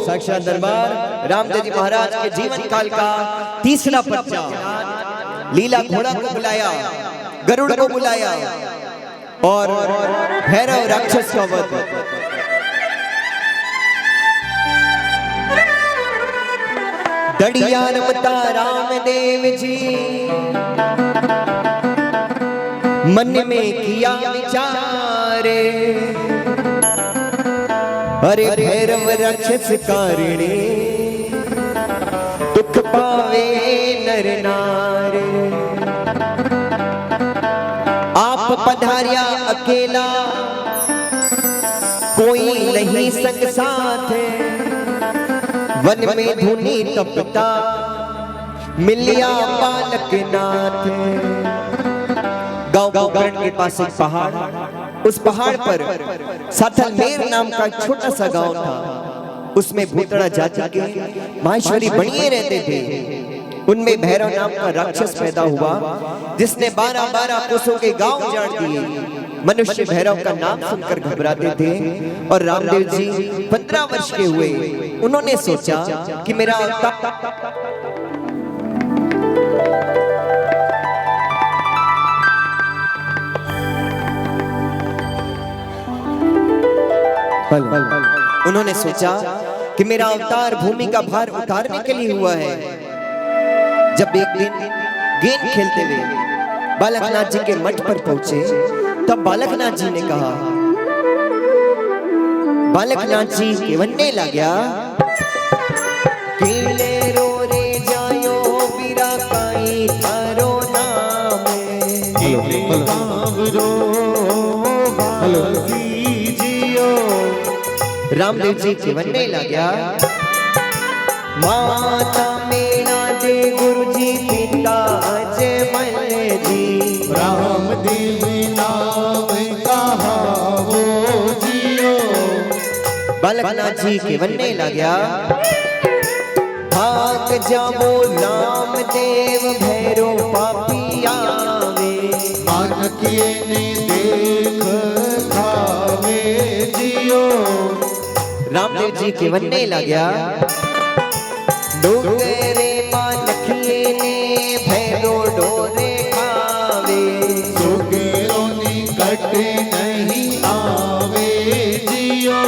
साक्षात दरबार रामदेव जी महाराज के जीवन काल का तीसरा पर्चा। लीला घोड़ा को बुलाया, गरुड़ को बुलाया और भैरव राक्षस का वध। दड़िया रमता रामदेव जी मन में किया विचारे, अरे भैरव राक्षस कारिणी दुख पावे नर नारे। आप पधारिया अकेला कोई नहीं संग साथ, वन में धुनी तपता मिलिया बालक नाथ। गांव गोकर्ण के पास एक पहाड़, उस पहाड़ पर साथलमेर नाम का छोटा सा गांव था। उसमें भूतड़ा जाति के माहेश्वरी बनिए रहते थे। उनमें भैरव नाम का राक्षस पैदा हुआ जिसने 12-12 कोसों के गांव उजाड़ दिए। मनुष्य भैरव का नाम सुनकर घबराते थे और रामदेव जी 15 वर्ष के हुए। उन्होंने सोचा कि मेरा उन्होंने सोचा कि मेरा अवतार भूमि का भार उतारने के लिए हुआ है। जब एक दिन गेंद खेलते हुए बालकनाथ जी के मठ पर पहुंचे, तब बालकनाथ जी ने कहा, बालकनाथ जी केवन्ने लग्या कीले रो रे जायो बीरा काई थारो नाम। रामदेव जी केवन्ने लग्या माता मेरा दे गुरु जी पिता अजमल जी। रामदेव नाम कहा वो जियो। बालकनाथ जी केवन्ने लग्या भाग जाओ रामदेव भैरो पापी आवे। मानकिए ने देख खावे जियो। रामदेव जी केवन्ने लग्या डोगरे मानकिए ने भैरो डोरे खावे। सुगेरो निकट नहीं आवे जियो।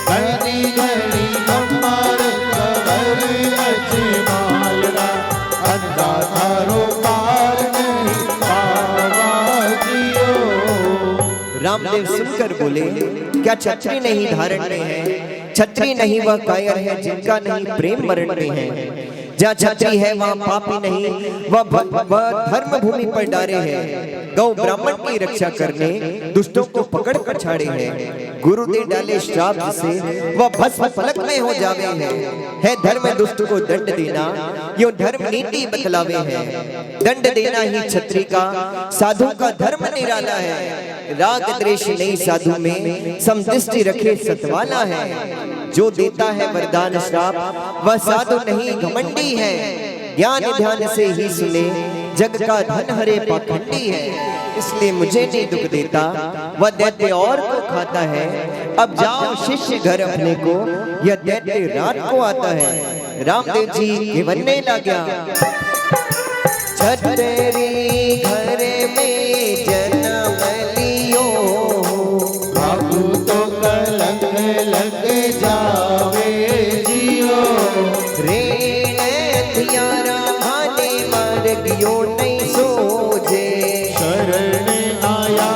घड़ी घड़ी कमर कवर अजमालरा अंधा थारो पार नहीं पावा जियो। रामदेव सुनकर बोले, क्या छत्री नहीं धारण में है? छत्री नहीं वह कायर है जिनका नहीं प्रेम मरण में है। जहाँ छत्री है वहाँ पापी नहीं, वह धर्म भूमि पर डारे है। गौ ब्राह्मण की रक्षा करने दुष्टों को पकड़ कर छाड़े है। गुरु दे डाले श्राप से वह भस्म फलक में हो जावे है धर्म दुष्ट को दंड देना यो धर्म नीति बतलावे है। दंड देना ही छत्री का, साधु का धर्म निराला है। राग द्वेष नहीं साधु में, समदृष्टि रखे सतवाला है। जो देता है वरदान श्राप वह साधु नहीं घमंडी है। ज्ञान ध्यान से ही सुने जग का धन हरे पाखंडी है। इसलिए मुझे नहीं दुख देता, वह दैत्य और को खाता है। अब जाओ शिष्य घर अपने को, यह दैत्य रात को आता है। रामदेव जी केवन्ने लग्या छतरी घर में जन्म लियो। बाबू तो कलंक लग जावे जियो। रेण थियारा भाने मार गियो नहीं सोजे। शरण आया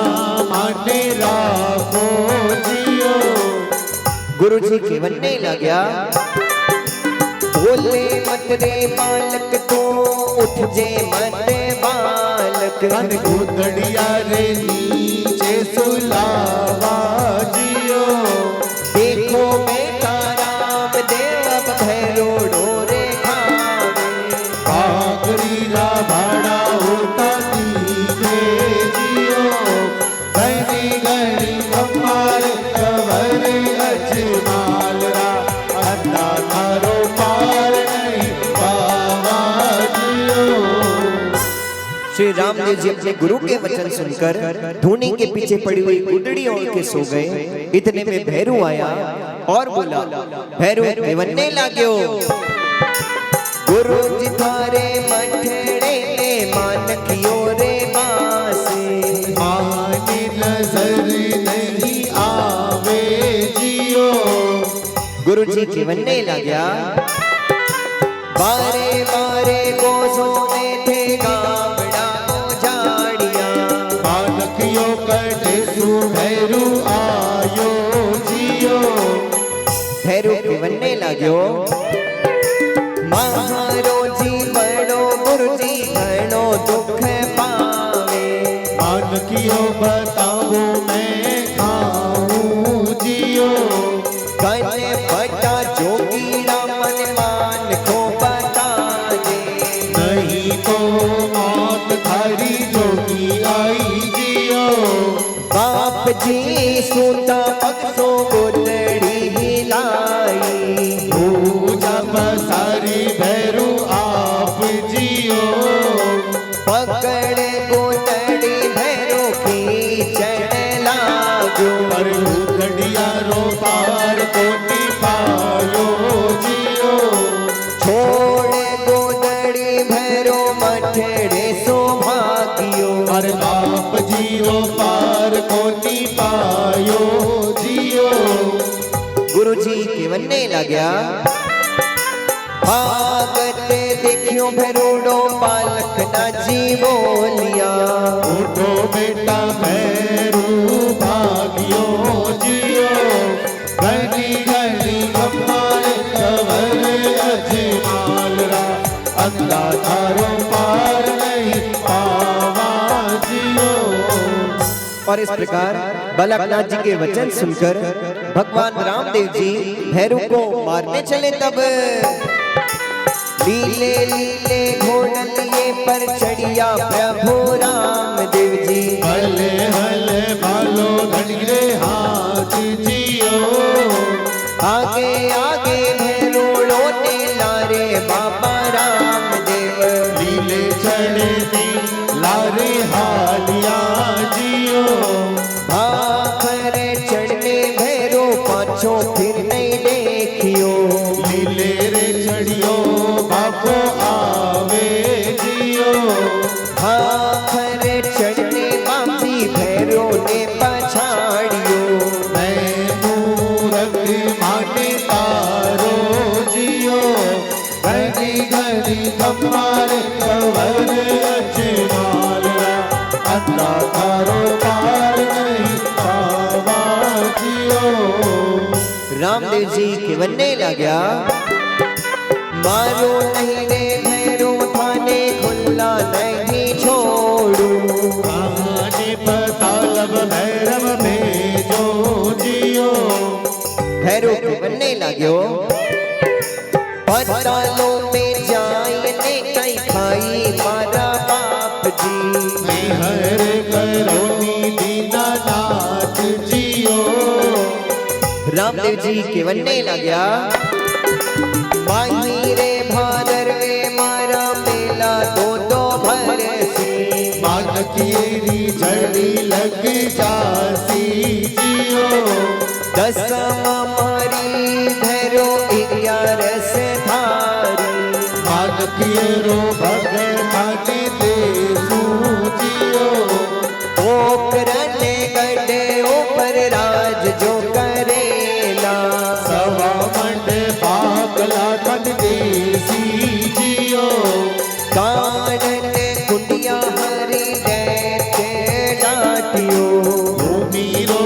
माने राखो जियो। गुरु जी केवन्ने लग्या बोले मत रे बालक तो उठ जे मत बालक। कन घुतड़िया रे नीचे सुलावा जियो। देखो बेटा रामदेव भैरो डोरे खावे। पागड़ी रा भाड़ा होता दीजे जियो। घड़ी घड़ी कमार कवर अजमाल रा अंधा थारो पार नहीं पावा जियो। श्री रामदेव जी अपने गुरु के वचन सुनकर धूनी के पीछे पड़ी हुई गुदड़ी ओढ़ के सो गए। इतने में भैरू आया और बोला, भैरू देवन्ने लाग्यो, गुरु जी थारे मठड़े में मानकियो रे बासे, माने नजर नहीं आवे जियो। गुरु जी देवन्ने लाग्या, बारे बारे गोसो ने थे गावड़ा उजाड़िया, मानकियो कटे सुभैरू आयो जियो। भैरू देवन्ने लाग्यो, महारो जी बड़ो गुरु जी घणो दुख पावे, मानकियो बताओ मैं खाऊं जियो। कने बटा जोगीड़ा मन मान को बता दे, नहीं तो मौत थारी जोगी आई जियो। बाप जी सूता पक्षो गुदड़ी हिलाई, पूजा पसारी भैरू आप जियो। पकड़े गुदड़ी भैरो खींचने लागो, पर उखड़िया रो पार कोटी पायो जियो। छोड़े गुदड़ी भैरो मठड़े सो भागियो, पर बाप जियो पार कोटी पायो जियो। गुरु जी के वन्ने लाग्या, भागते देखियो भैरोड़ो पालक ना जी बोलिया, उठो बेटा भैरू भागियो जियो। घनी घनी कपाल कवर अजमाल रा, अंधा थारो पार नहीं पावा जियो। और इस प्रकार बालकनाथ जी के वचन सुनकर भगवान रामदेव जी भैरू को मारने चले। तब लीले लीले घोड़ल ये पर चढ़िया प्रभु रामदेव जी, हले हले बालो घड़ीरे हाथ जियो। आगे आगे भैरोड़ो ने लारे बाबा रामदेव, लीले चढ़े दी लारे हालिया जियो। भाखरे चढ़ने भैरो पाछो फिर नहीं देखियो, लीले रे चढ़ियो बापो आवे जियो। भाखरे चढ़ने बापी भैरो ने पछाड़ियो, मैं मूरख माने तारो जियो। घड़ी घड़ी कमारे कवर अजमाल रा, अंधा तारो पार नहीं पावा जियो। रामदेव जी के वन्ने लाग्या, मारो नहीं रे भैरो थाने खुला नहीं छोड़ू, आने पतालब भैरव भेजो जियो। भैरो के वन्ने लाग्यो, पतालों में जायने कई खाई मारा बाप जी, हर करोनी दीनानाथ जियो। रामदेव जी के वन्ने लाग्या, माही रे भादरवे मारा मेला दो दो भरसी, मानकियेरी झड़ी लग जासी जियो। दसमा मारी भैरो 11 से थारी, मानकियरो भगताने देसू जियो। ओकरने गड्ढे ऊपर राज जो करेला, सवा मंड पागला कन देसी जियो। कानन कुंडिया हरी देते डाटियो, भूमिरो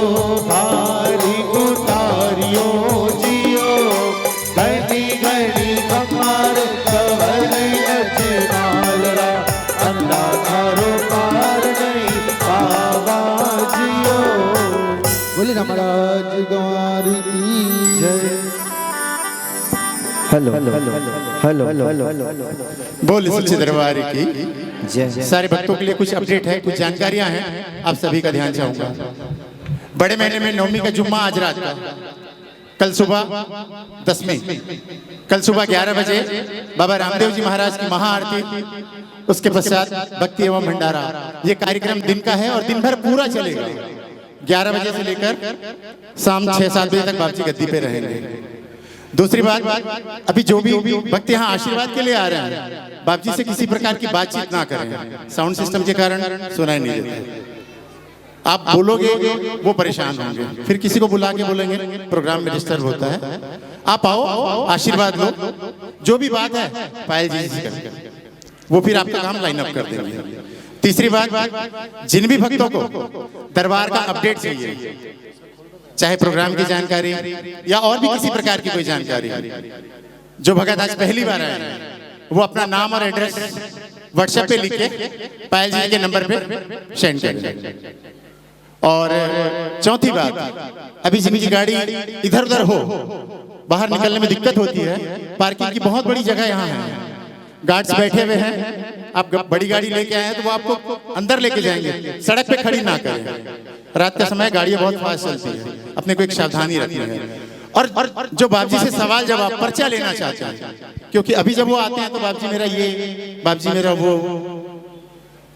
भारी उतारियो जियो। घड़ी घड़ी कमार कवर अजमाल रा, अंधा थारो पार नहीं पावा जियो। बोले महाराज गंवारी की जय। हेलो हेलो हेलो बोल सच्चे दरबार की जय। सारे भक्तों के लिए कुछ अपडेट है, कुछ जानकारियां हैं, आप सभी का ध्यान चाहूंगा। बड़े महीने में नवमी का जुम्मा आज रात का कल सुबह 10 में, कल सुबह 11 बजे बाबा रामदेव जी महाराज की महाआरती, उसके पश्चात भक्ति एवं भंडारा। ये कार्यक्रम दिन का है और दिन भर पूरा चलेगा। 11 बजे से लेकर शाम 6-7 बजे तक बाबा जी गद्दी पे रहेंगे। दूसरी बात, अभी जो भी भक्त यहाँ आशीर्वाद के लिए आ रहे हैं, बाबा जी से किसी प्रकार की बातचीत ना करें। साउंड सिस्टम के कारण सुनाई नहीं देता। आप बोलोगे वो परेशान होंगे, फिर किसी को बुला के बोलेंगे, प्रोग्राम में डिस्टर्ब होता है। आप आओ, आशीर्वाद लो, जो भी बात है पायल जी से करें, वो फिर आपका काम लाइन अप कर देंगे। तीसरी बात, जिन भी भक्तों को दरबार का अपडेट चाहिए, चाहे प्रोग्राम की जानकारी या और भी किसी प्रकार की कोई जानकारी, जो भगत आज पहली बार आए हैं, वो अपना नाम और एड्रेस व्हाट्सएप पे लिख के पायल जी के नंबर पे सेंड करें। और चौथी बात, अभी जिनकी गाड़ी इधर उधर हो, बाहर निकलने में दिक्कत होती है, पार्किंग की बहुत बड़ी जगह यहाँ है, गार्ड्स बैठे हुए हैं। आप बड़ी गाड़ी लेके आए हैं तो वो आपको अंदर लेके जाएंगे, सड़क पे खड़ी ना करें। रात का समय गाड़ियां बहुत फास्ट चलती है, अपने को एक सावधानी रखनी है। और जो बाबजी से सवाल जवाब पर्चा लेना चाहते हैं, क्योंकि अभी जब वो आते हैं तो बाबजी मेरा ये, बाबजी मेरा वो,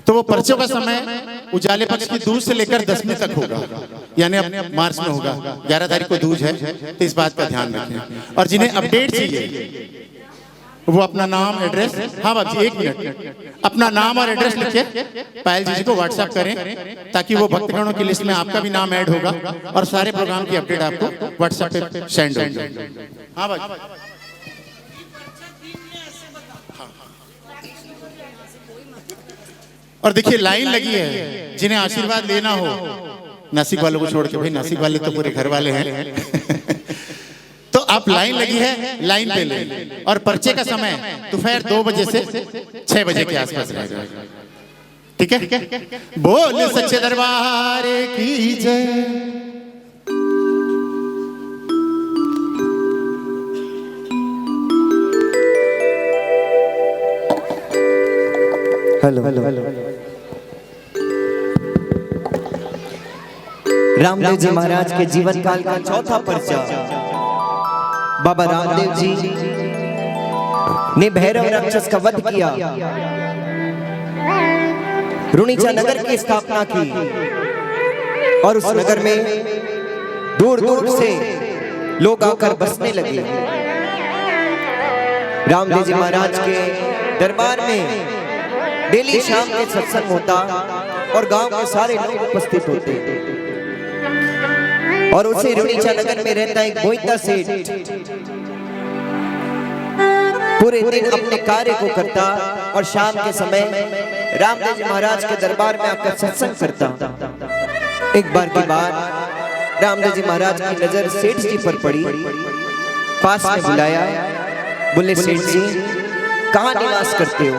तो वो पर्चों का समय उजाले पक्ष की दूज से लेकर 10वीं तक होगा, यानी अब मार्च में होगा। 11 तारीख को दूज है, तो इस बात का ध्यान रखें। और जिन्हें अपडेट चाहिए वो अपना नाम एड्रेस, हाँ बाबजी 1 मिनट, अपना नाम और एड्रेस लिख के पायल जी को व्हाट्सएप करें, ताकि वो भक्तगणों की लिस्ट में आपका भी नाम ऐड होगा और सारे प्रोग्राम की अपडेट आपको व्हाट्सएप पे सेंड होगी। हाँ बाबजी, और देखिए लाइन लगी है, जिन्हें आशीर्वाद लेना हो, नासिक वालों को छोड़ के, भाई नासिक वाले तो पूरे घर वाले हैं तो आप लाइन लगी है, लाइन पे ले। और पर्चे का समय दोपहर 2 बजे से 6 बजे के आसपास रहेगा, ठीक है? बोल सच्चे दरबार की जय। हेलो, रामदेव जी महाराज के जीवन काल का चौथा पर्चा। बाबा रामदेव जी ने भैरव राक्षस का वध किया, रुणीचा नगर की स्थापना की, और उस नगर में दूर दूर से लोग आकर बसने लगे। रामदेव जी महाराज के दरबार में डेली शाम के सत्संग होता और गांव के सारे लोग उपस्थित होते। और उसे रुणीचा नगर में रहता एक बोईता सेठ पूरे दिन अपने कार्य को करता और शाम के समय रामदेव जी महाराज के दरबार में आकर सत्संग करता। एक बार की बात, रामदेव जी महाराज की नजर सेठ जी पर पड़ी। पास में बुलाया, बोले सेठ जी कहाँ निवास करते हो?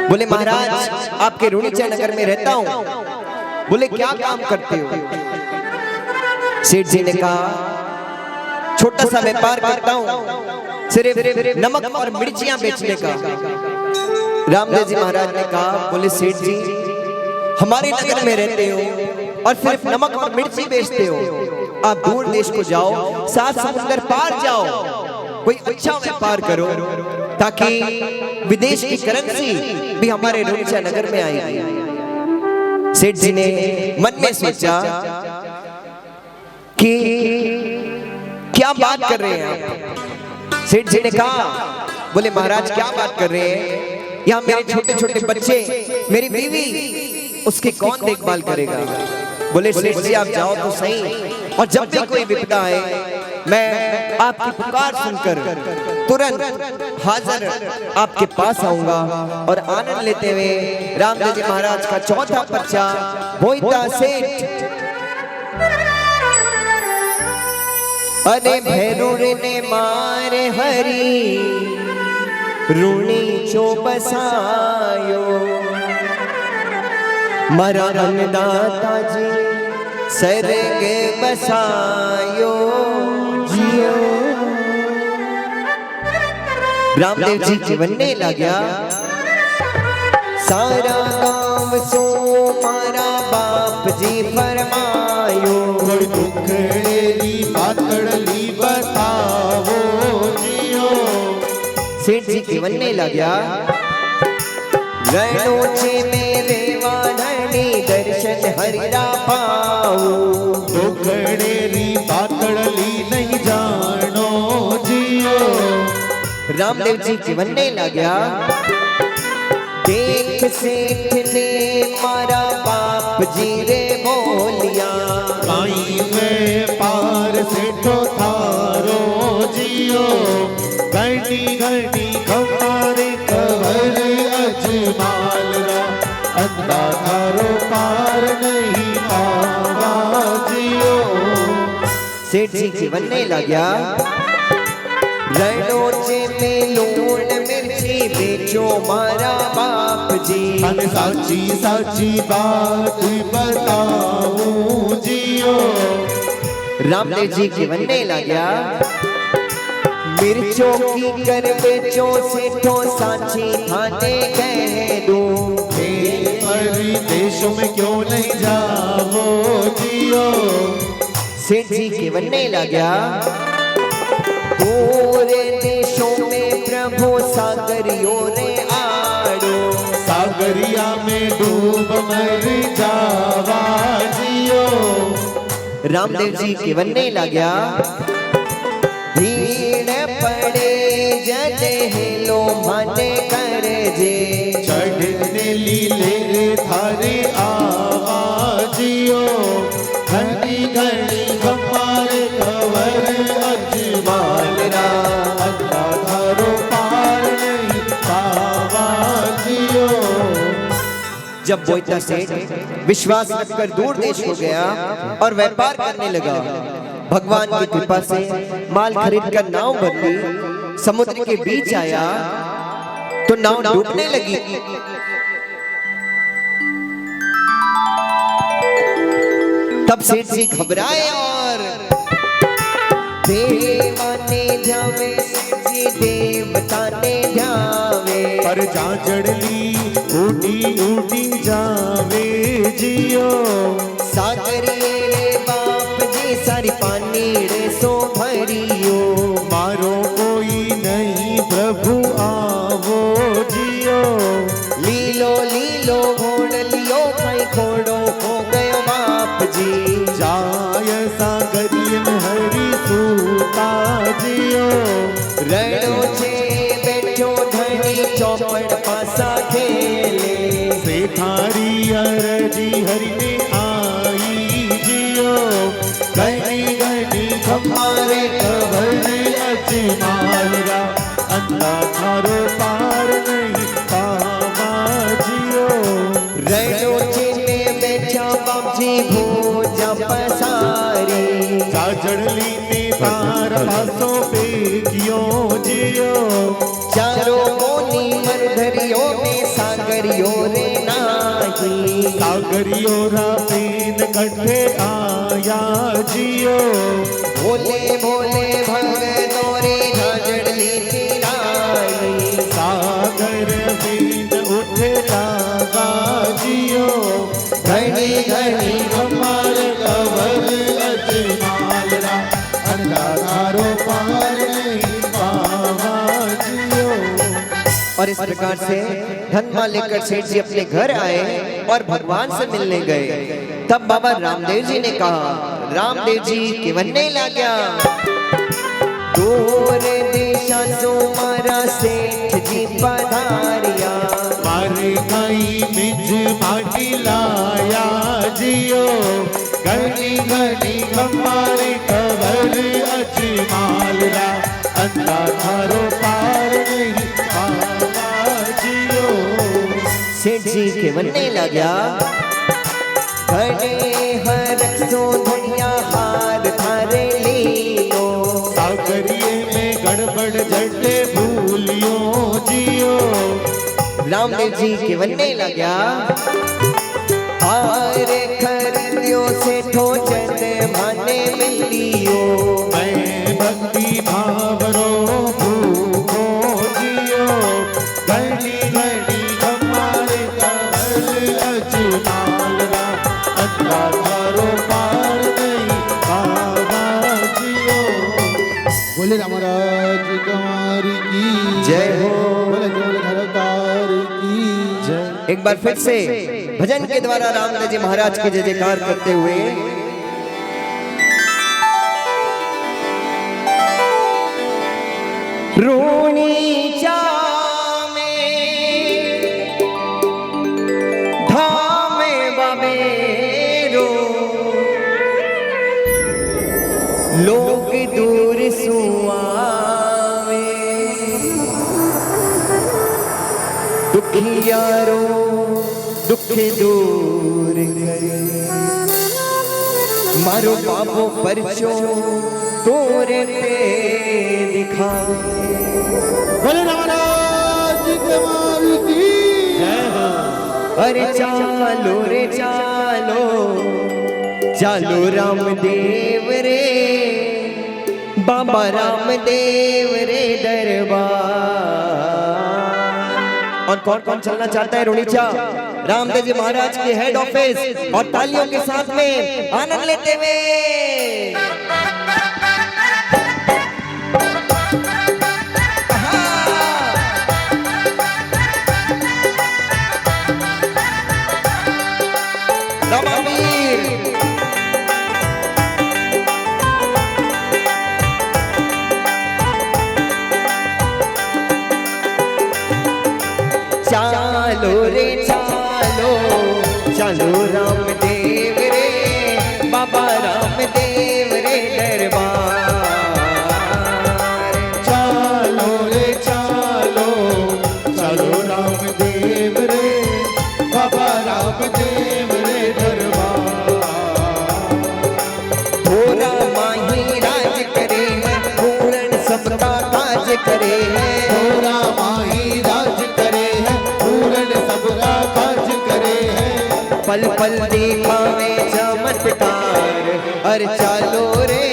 बोले महाराज आपके रुणीचा नगर में रहता हूँ। बोले क्या काम करते हो? सेठ जी ने कहा छोटा सा व्यापार करता हूँ, सिर्फ नमक और मिर्चियां बेचने का। रामदेव जी महाराज ने कहा, बोले सेठ जी हमारे नगर में रहते हो और सिर्फ नमक और मिर्ची बेचते हो, आप दूर देश को जाओ, 7 समुंदर पार जाओ, कोई अच्छा व्यापार करो ताकि विदेश की करेंसी भी हमारे रुणीचा नगर में आएगी। सेठ जी ने मन में सोचा कि क्या बात कर रहे हैं आप? सेठ जी ने कहा, बोले महाराज क्या बात कर रहे हैं, यहाँ मेरे छोटे छोटे बच्चे, मेरी बीवी, उसकी कौन देखभाल करेगा? बोले सेठ जी आप जाओ तो सही, और जब भी कोई विपदा आए मैं आपकी पुकार सुनकर तुरंत हाजिर आपके पास आऊंगा। और आनंद लेते हुए रामदेव जी महाराज का चौथा पर्चा, बोईता सेठ। अरे भैरूर ने मारे हरी रुणीचो बसायो, मारा अन्नदाता जी सरग बसायो जियो। रामदेव जी जीवने लग्या, सारा गांव सो मारा बाप जी फरमायो। पायो। कोई दुखड़ेरी पातड़ली बतावो जियो। सेठ जी केवलने लाग्या रણोचे मेरे वाणी दर्शन हरिरा पाओ। दुखड़ेरी पातड़ली नहीं जानो जियो। रामदेव जी केवलने लाग्या देख सेठ ने मारा बाप जी रे बोलिया। काई में पार सेठो थारो जियो। घड़ी घड़ी कमारे कवर अजमाल रा। अंधा थारो पार नहीं पावा जियो। सेठ जी केवलने लाग्या रણोचे में लूण मिर्ची बेचो मारा बाप जी। अन साची साची बात बताऊं जियो। रामदेव जी केवलने लाग्या मिर्चों की कर बेचो सेठो साची थाने कह दूं। परदेशों में क्यों नहीं जावो जियो। सेठ जी केवलने लाग्या पूरे देशों में प्रभु सागरियों रे आड़ो। सागरिया में डूब मर जावा जियो। रामदेव जी केवलने लाग्या भीड़ पड़े जद हेलो माने कर जे। चढ़ने लीले थारे आवाजियो। घड़ी घड़ी हमारे कवर अजमाल रा। अंधा थारो पार नहीं पावा जियो। जब बोईता सेठ विश्वास रखकर दूर देश हो गया और व्यापार करने लगा। भगवान की कृपा से माल खरीद कर नाव बदली समुद्र के बीच आया तो नाव डूबने लगी। तब सेठ जी घबराए और देवाने जावे सेठ जी देवता ने जावे। पर जाजड़ली उड़ी उड़ी जावे जियो। सागरिये रे बाप जी सारी पानी रे सो भरियो। मारो कोई नहीं प्रभु आवो जियो। लीलो लीलो घोड़ लियो कई घोड़ो हो गयो बाप जी। जाय सागरिय में हरि सूता जियो। रणोचे बैठो धनी चौपड़ पासा खेले। सेठारी अरजी हरि ने आई जियो। घड़ी घड़ी हमारे कवर अजमाल रा। अंधा थारो पार नहीं पावा जियो। रणोचे में बैठा बाप जी भोजा पसारी। जाजड़ली ने तार पासों पे कियो जियो। चारों कोनी मरधरियों में सागरियों रे नाही। सागरियो रातीन कट्ठे आया जियो। भोले भोले भगतों रे झाजड़ली तिराई। सागर बीन उठे लागा जियो। घड़ी घड़ी हमारे कवर अजमाल रा। अंधा थारो पार नहीं पावा जियो। और इस प्रकार से धनमा लेकर सेठ जी अपने घर आए और भगवान से मिलने गए। तब बाबा रामदेव जी ने कहा रामदेव जी केवलने लाग्या दूर देशा सो मारा सेठ जी पधारिया। मारे गई मिज माटी लाया जियो। घड़ी घड़ी हमारे कवर अजमाल रा। अंधा थारो पार नहीं पावा जियो। सेठ जी केवलने लाग्या घड़े हर सो धनिया हार थारे लीलो। सागरिये में गड़बड़ जटे भूलियो जियो। रामदेव जी केवलने लाग्या हार खरीदियो सेठो चंद माने मिलियो। मैं भक्ति भावरो भूखो जियो। घड़ी घड़ी हमारे कवर अजमाल रा। अंधा थारो पार की जय हो। बोले बोले धर्मकार की जय। एक बार फिर से भजन के द्वारा रामदेव जी महाराज की जय जयकार करते हुए रोणी चामे धामे बाबेरो लोग दूर सुआवे दुखियारो दुख दूर करे मारो बाबो परचो तोरे पे दिखावे बोले महाराज के माल की जय हो। अरे चालो रे चालो चालो रामदेव रे बाबा रामदेव रे दरबार। और कौन कौन चलना चाहता है रुणीचा रामदेव जी महाराज के हेड ऑफिस और तालियों के साथ में आनंद लेते हुए रामावीर चालो रे चालो चालो रामदेव रे बाबा रामदेव रे दरबार। चालो रे चालो चालो रामदेव रे बाबा रामदेव रे दरबार। भोला माही राज करे है पूर्ण सबका काज करे है भोला माही राज करे है पूर्ण सबका काज करे है। पल पल दिखावे चमत्कार अरे चालो रे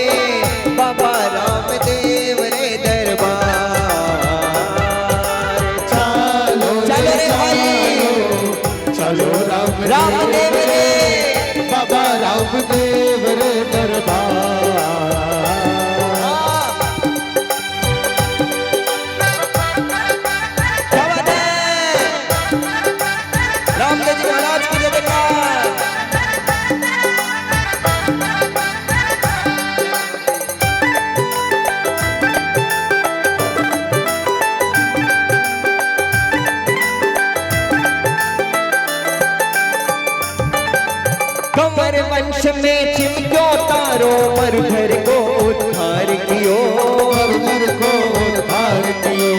बाबा रामदेव रे दरबार। चालो चलो रे भाई चलो रामदेव रे बाबा रामदेव रे दरबार। क्या बात है? रामदेव जी महाराज की जय जयकार। कंवर वंश में चिमक्यो तारो मरुधर को उद्धार कियो मरुधर को उद्धार कियो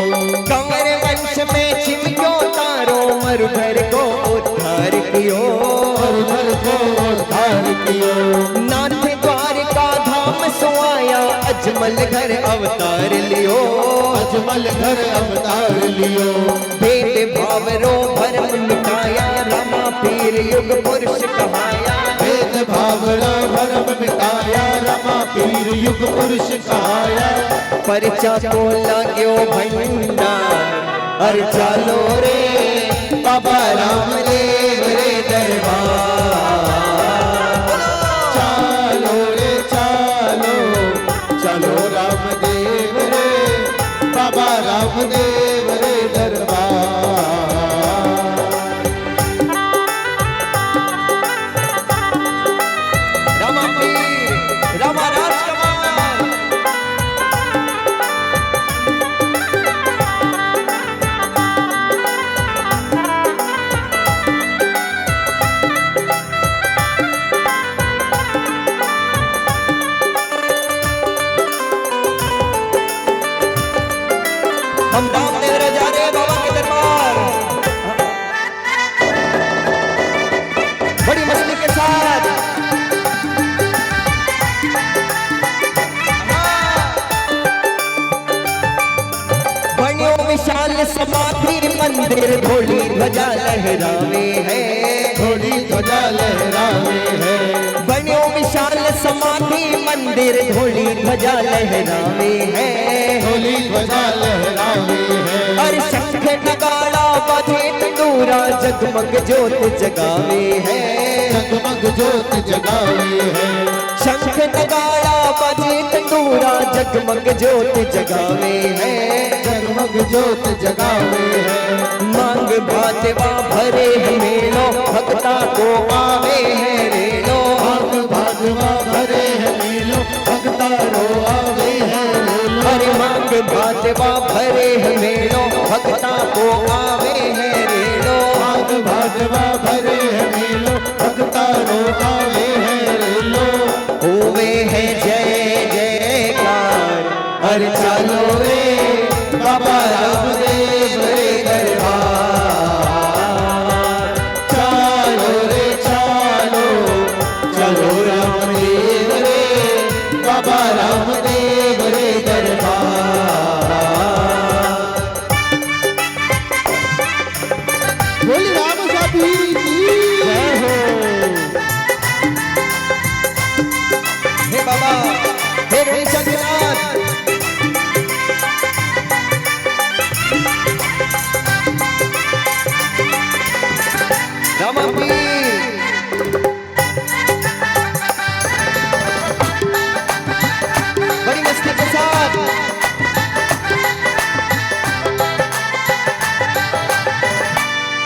कंवर वंश में चिमक्यो तारो मरुधर को उद्धार कियो मरुधर को उद्धार कियो। नाथ द्वारिका धाम सोआया अजमल घर अवतार लियो अजमल घर अवतार लियो भेद भाव रो भरम मिटाया रामा पीर युग पुरुष कहाया भेद भावना भरम मिटाया रमा पीर युग पुरुष कहाया। परचा को लाग्यो भंडार अर चालो रे बाबा रामदेव रे दरबार। चालो रे चालो चलो रामदेव रे बाबा रामदेव रे दरबार। रामा पीर रामा राजकुमार हम रामदेव रे जा रहे हैं बाबा के दरबार बड़ी मस्ती के साथ। बनियो विशाल समाधि मंदिर धोली ध्वजा लहरावे है थोड़ी ध्वजा लहरावे है बनियो विशाल समाधि मंदिर धोली ध्वजा लहरावे है थोड़ी ध्वजा लहरावे है। अरे शंख नगाड़ा बजे तंदूरा जगमग ज्योत जगावे है जगमग ज्योत जगावे है शंख नगाड़ा बजे तंदूरा जगमग ज्योत जगावे है। जोत जगावे है। मांग भाजवा भरे मेलो भक्ता को आवे है रेलो। मांग भाजवा भरे है मेलो भक्ता रो आवे है रेलो। अरे मांग भाजवा भरे मेलो भक्ता को आवे है रेलो। मांग भाजवा भरे है मेलो भक्ता रो आवे है रेलो। होवे है जय जयकार अरे चलो रे बाबा रामदेव रे दरबार। चलो रे चलो, चलो रामदेव रे बाबा रामदेव रे दरबार। बोले राम साबी की जय हो। हे बाबा हे ऋषभनाथ रामापीर बड़ी मस्ती के साथ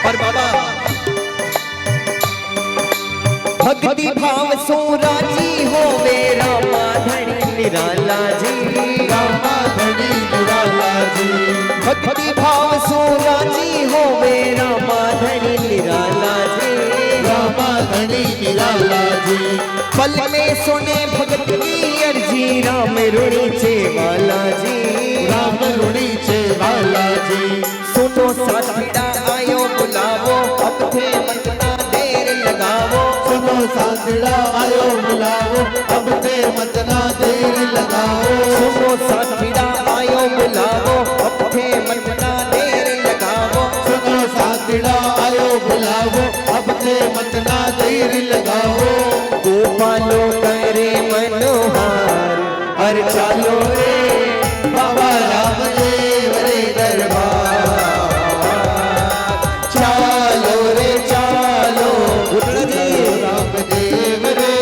और बाबा भक्ति भाव सो राजी हो मेरा माधड़ी निराला जी। रामा धनी निराला जी, भक्ति भाव सो राजी हो मेरा माधड़ी निराला जी। रामा धनी निराला जी। पल में सुने भगत की अर्जी राम रुणीचे वाला जी। राम रुणीचे वाला जी। सुनो साथीड़ा आयो बुलावो अब थे मतना देर लगावो। सुनो साथीड़ा आयो बुलाओ अब ते मतना देर लगाओ। सुनो साथीड़ा आयो बुलावो अब थे मतना देर लगावो। सुनो साथीड़ा आयो बुलाओ अब ते मतना देर लगाओ। गोपालो करे मनोहार अरे चलो रे बाबा रामदेव रे दरबार। चलो रे चलो, चलो रामदेव रे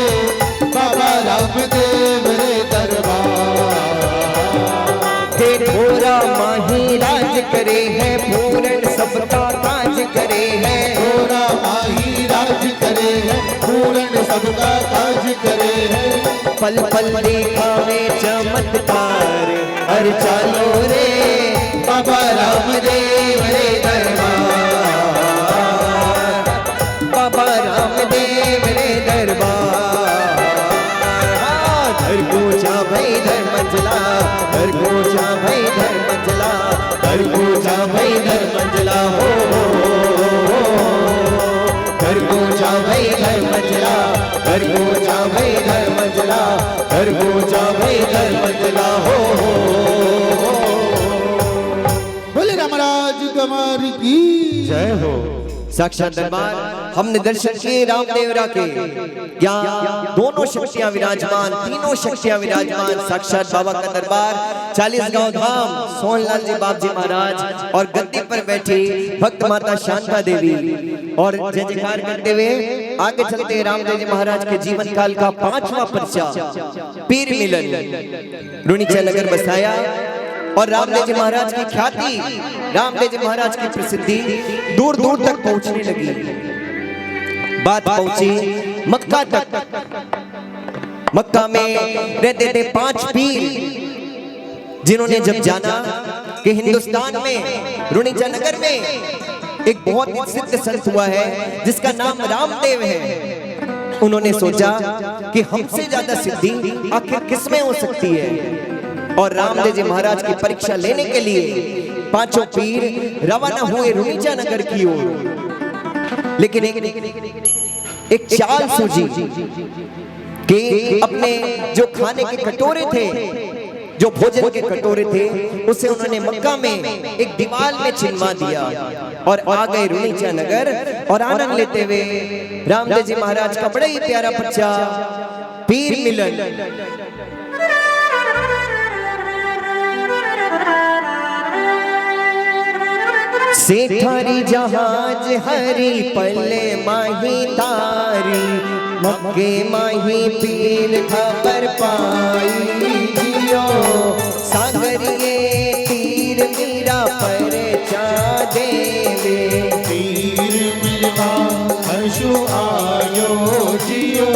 बाबा रामदेव रे दरबार। हे भोरा माही राज करे है पूर्ण सबका काज करे है। थोड़ा माही राज करे है पूर्ण सबका काज करे है। पल पल दिखावे चमत्कार अरे चलो रे बाबा रामदेव रे दरबार। बाबा रामदेव रे दरबार। हाँ, धर पूजा भाई धर मंजला धर पूजा भाई धर मंजला धर पूजा भाई धर मंजला हो धर पूजा भाई धर मंजला धर पूजा भाई धर मंजला धर पूजा भाई धर मंजला हो। बोले रामराज कुमार की जय हो। साक्षात दरबार हमने दर्शन किए रामदेवरा के। यहाँ दोनों शक्तियां विराजमान तीनों शक्तियां विराजमान साक्षात बाबा का दरबार 40 गांव धाम सोहनलाल जी बाप जी महाराज और गद्दी पर बैठी भक्त माता शांता देवी और जय जयकार करते हुए आगे चलते हैं रामदेव जी महाराज के जीवन काल का 5वां पर्चा पीर मिलन रुणीचा नगर बसाया। और रामदेव जी महाराज की ख्याति रामदेव जी महाराज की प्रसिद्धि दूर दूर तक पहुंचने लगी। बात पहुंची मक्का तक। मक्का में रहते थे 5 पीर जिन्होंने जब जाना कि हिंदुस्तान में रुणीचा नगर में एक बहुत ही सिद्ध संत हुआ है जिसका नाम रामदेव है। उन्होंने सोचा कि हमसे ज्यादा सिद्धि आखिर किसमें हो सकती है। और रामदेव जी महाराज की परीक्षा लेने के लिए 5 पीर रवाना हुए रुणीचा नगर की ओर। लेकिन एक चाल सूझी कि अपने जो खाने के कटोरे थे जो भोजन के कटोरे थे उसे उन्होंने मक्का में एक दीवार में चिन्हवा दिया और आ गए रुणीचा नगर और आनंद लेते हुए रामदेव जी महाराज का बड़ा ही प्यारा बच्चा पीर मिलन। सेठारी जहाज हरी पल्ले माही तारी मक्के माही पीर खबर पाई जियो सागरिये तीर पीर मीरा पर देवे पीर मिलवा हर्षु आयो जियो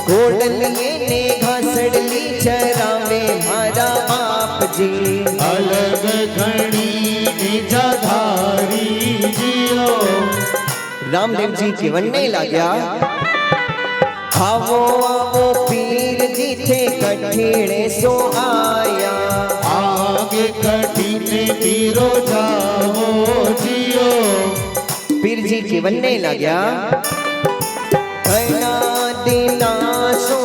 घोड़लिए ने घासड़ली चरावे मारा बाप जी अलग घड़ी निजाधारी जियो रामदेव जी केवलने लाग्या आवो आवो पीर जी थे कठिने सो आया आगे कठिने पीरो जाओ जियो पीर जी केवलने लाग्या कना दिना सो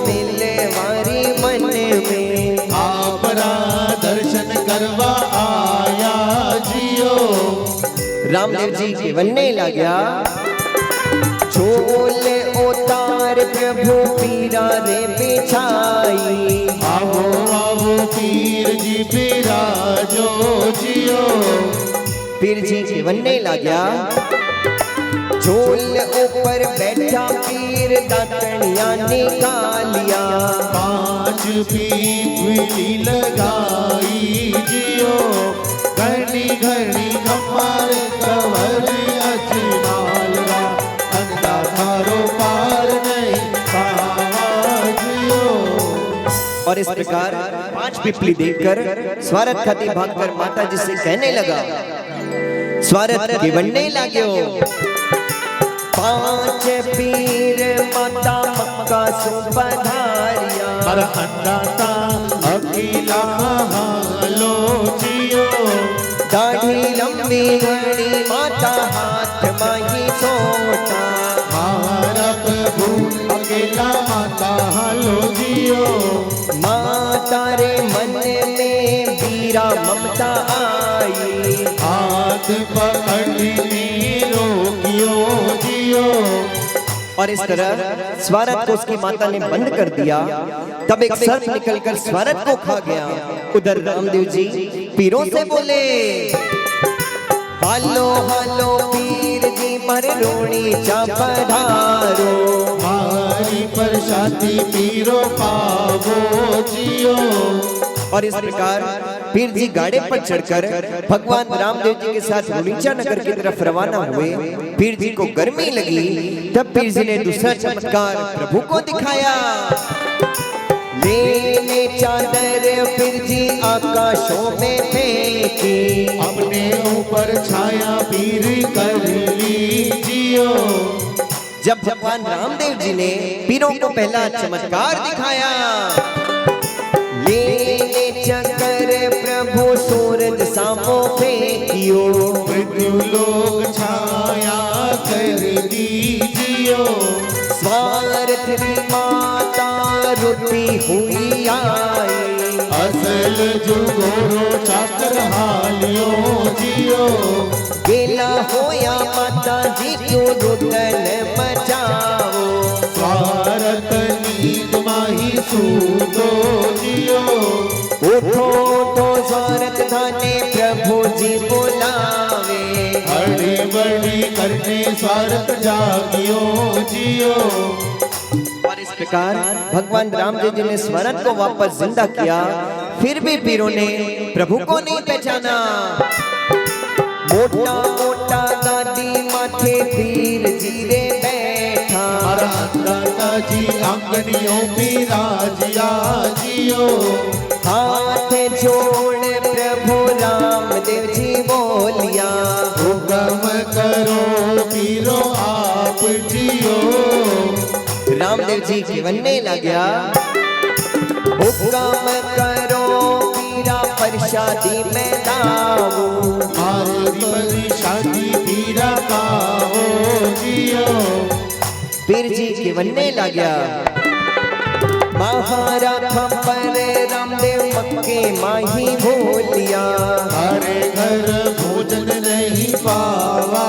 मिले वारी मन में आपरा दर्शन करवा आया जियो रामदेव जी केवलने लाग्या झोल उतार प्रभु पीरा रे बिछाई आवो आवो पीर जी बिराजो जियो पीर जी केवलने लाग्या झोल ऊपर बैठा पीर दातनिया निकालिया 5 पीली लगाई जियो घनी घनी खमार कवर अजनालरा अंधा थारो पार नहीं पावा जियो और इस प्रकार 5 पिपली देखकर स्वारथ खाती भागकर माता जी से कहने लगा स्वारथ के बनने लाग्यो 5 पीर माता मक्का सु पधारिया पर अन्नता अकेला हालो जियो दाढ़ी लंबी घड़ी माता हाथ माही सोटा मारा प्रभु अकेला माता हालो जियो माता रे मन में बीरा ममता आई हाथ पकड़ने रोकियो जियो और इस तरह स्वारथ को उसकी माता ने बंद कर दिया तब एक सर्प निकलकर स्वारथ को खा गया उधर रामदेव जी पीरों से बोले हालो हालो पीर जी पर रोणी चा पधारो मारी प्रसादी पीरो पावो जियो और इस प्रकार पीर जी गाड़े पर चढ़कर भगवान रामदेव जी के साथ रुणीचा नगर की तरफ रवाना हुए पीर जी को गर्मी लगी तब पीर जी ने दूसरा चमत्कार प्रभु को दिखाया लेने चादर पीर जी आकाशों में फेंकी अपने ऊपर छाया पीर कर ली जियो जब भगवान रामदेव जी ने पीरों को पहला चमत्कार दिखाया लेने चक्कर प्रभु सूरज सामो फेंकियो मृत्यु लोग छाया कर दी जियो स्वार्थ री माता रुती हुई आई असल जुगोरो चाकर हालियो जियो गेला होया माता जी क्यों रुदन मचाओ स्वारत नींद माही सूतो जियो उठो तो स्वारथ थाने प्रभु जी बुलावे बड़ी बड़ी करने स्वारत जागियो जियो और इस प्रकार भगवान रामदेव जी ने स्वारथ को वापस जिंदा किया फिर भी पीरों ने प्रभु को नहीं पहचाना मोटा मोटा गादी माथे पीर जी रे बैठा दादा जी आंगनियों में राजिया जियो हाथ जोड़ प्रभु रामदेव जी बोलिया हुक्म करो पीरो आप जियो रामदेव जी के बनने लगा हुक्म करो पीरा प्रसादी में दाऊ मारी शादी पीरा पाओ जियो पीर जी के बनने लगा महाराज पर रामदेव मक्के माही भूलिया हरे घर भोजन नहीं पावा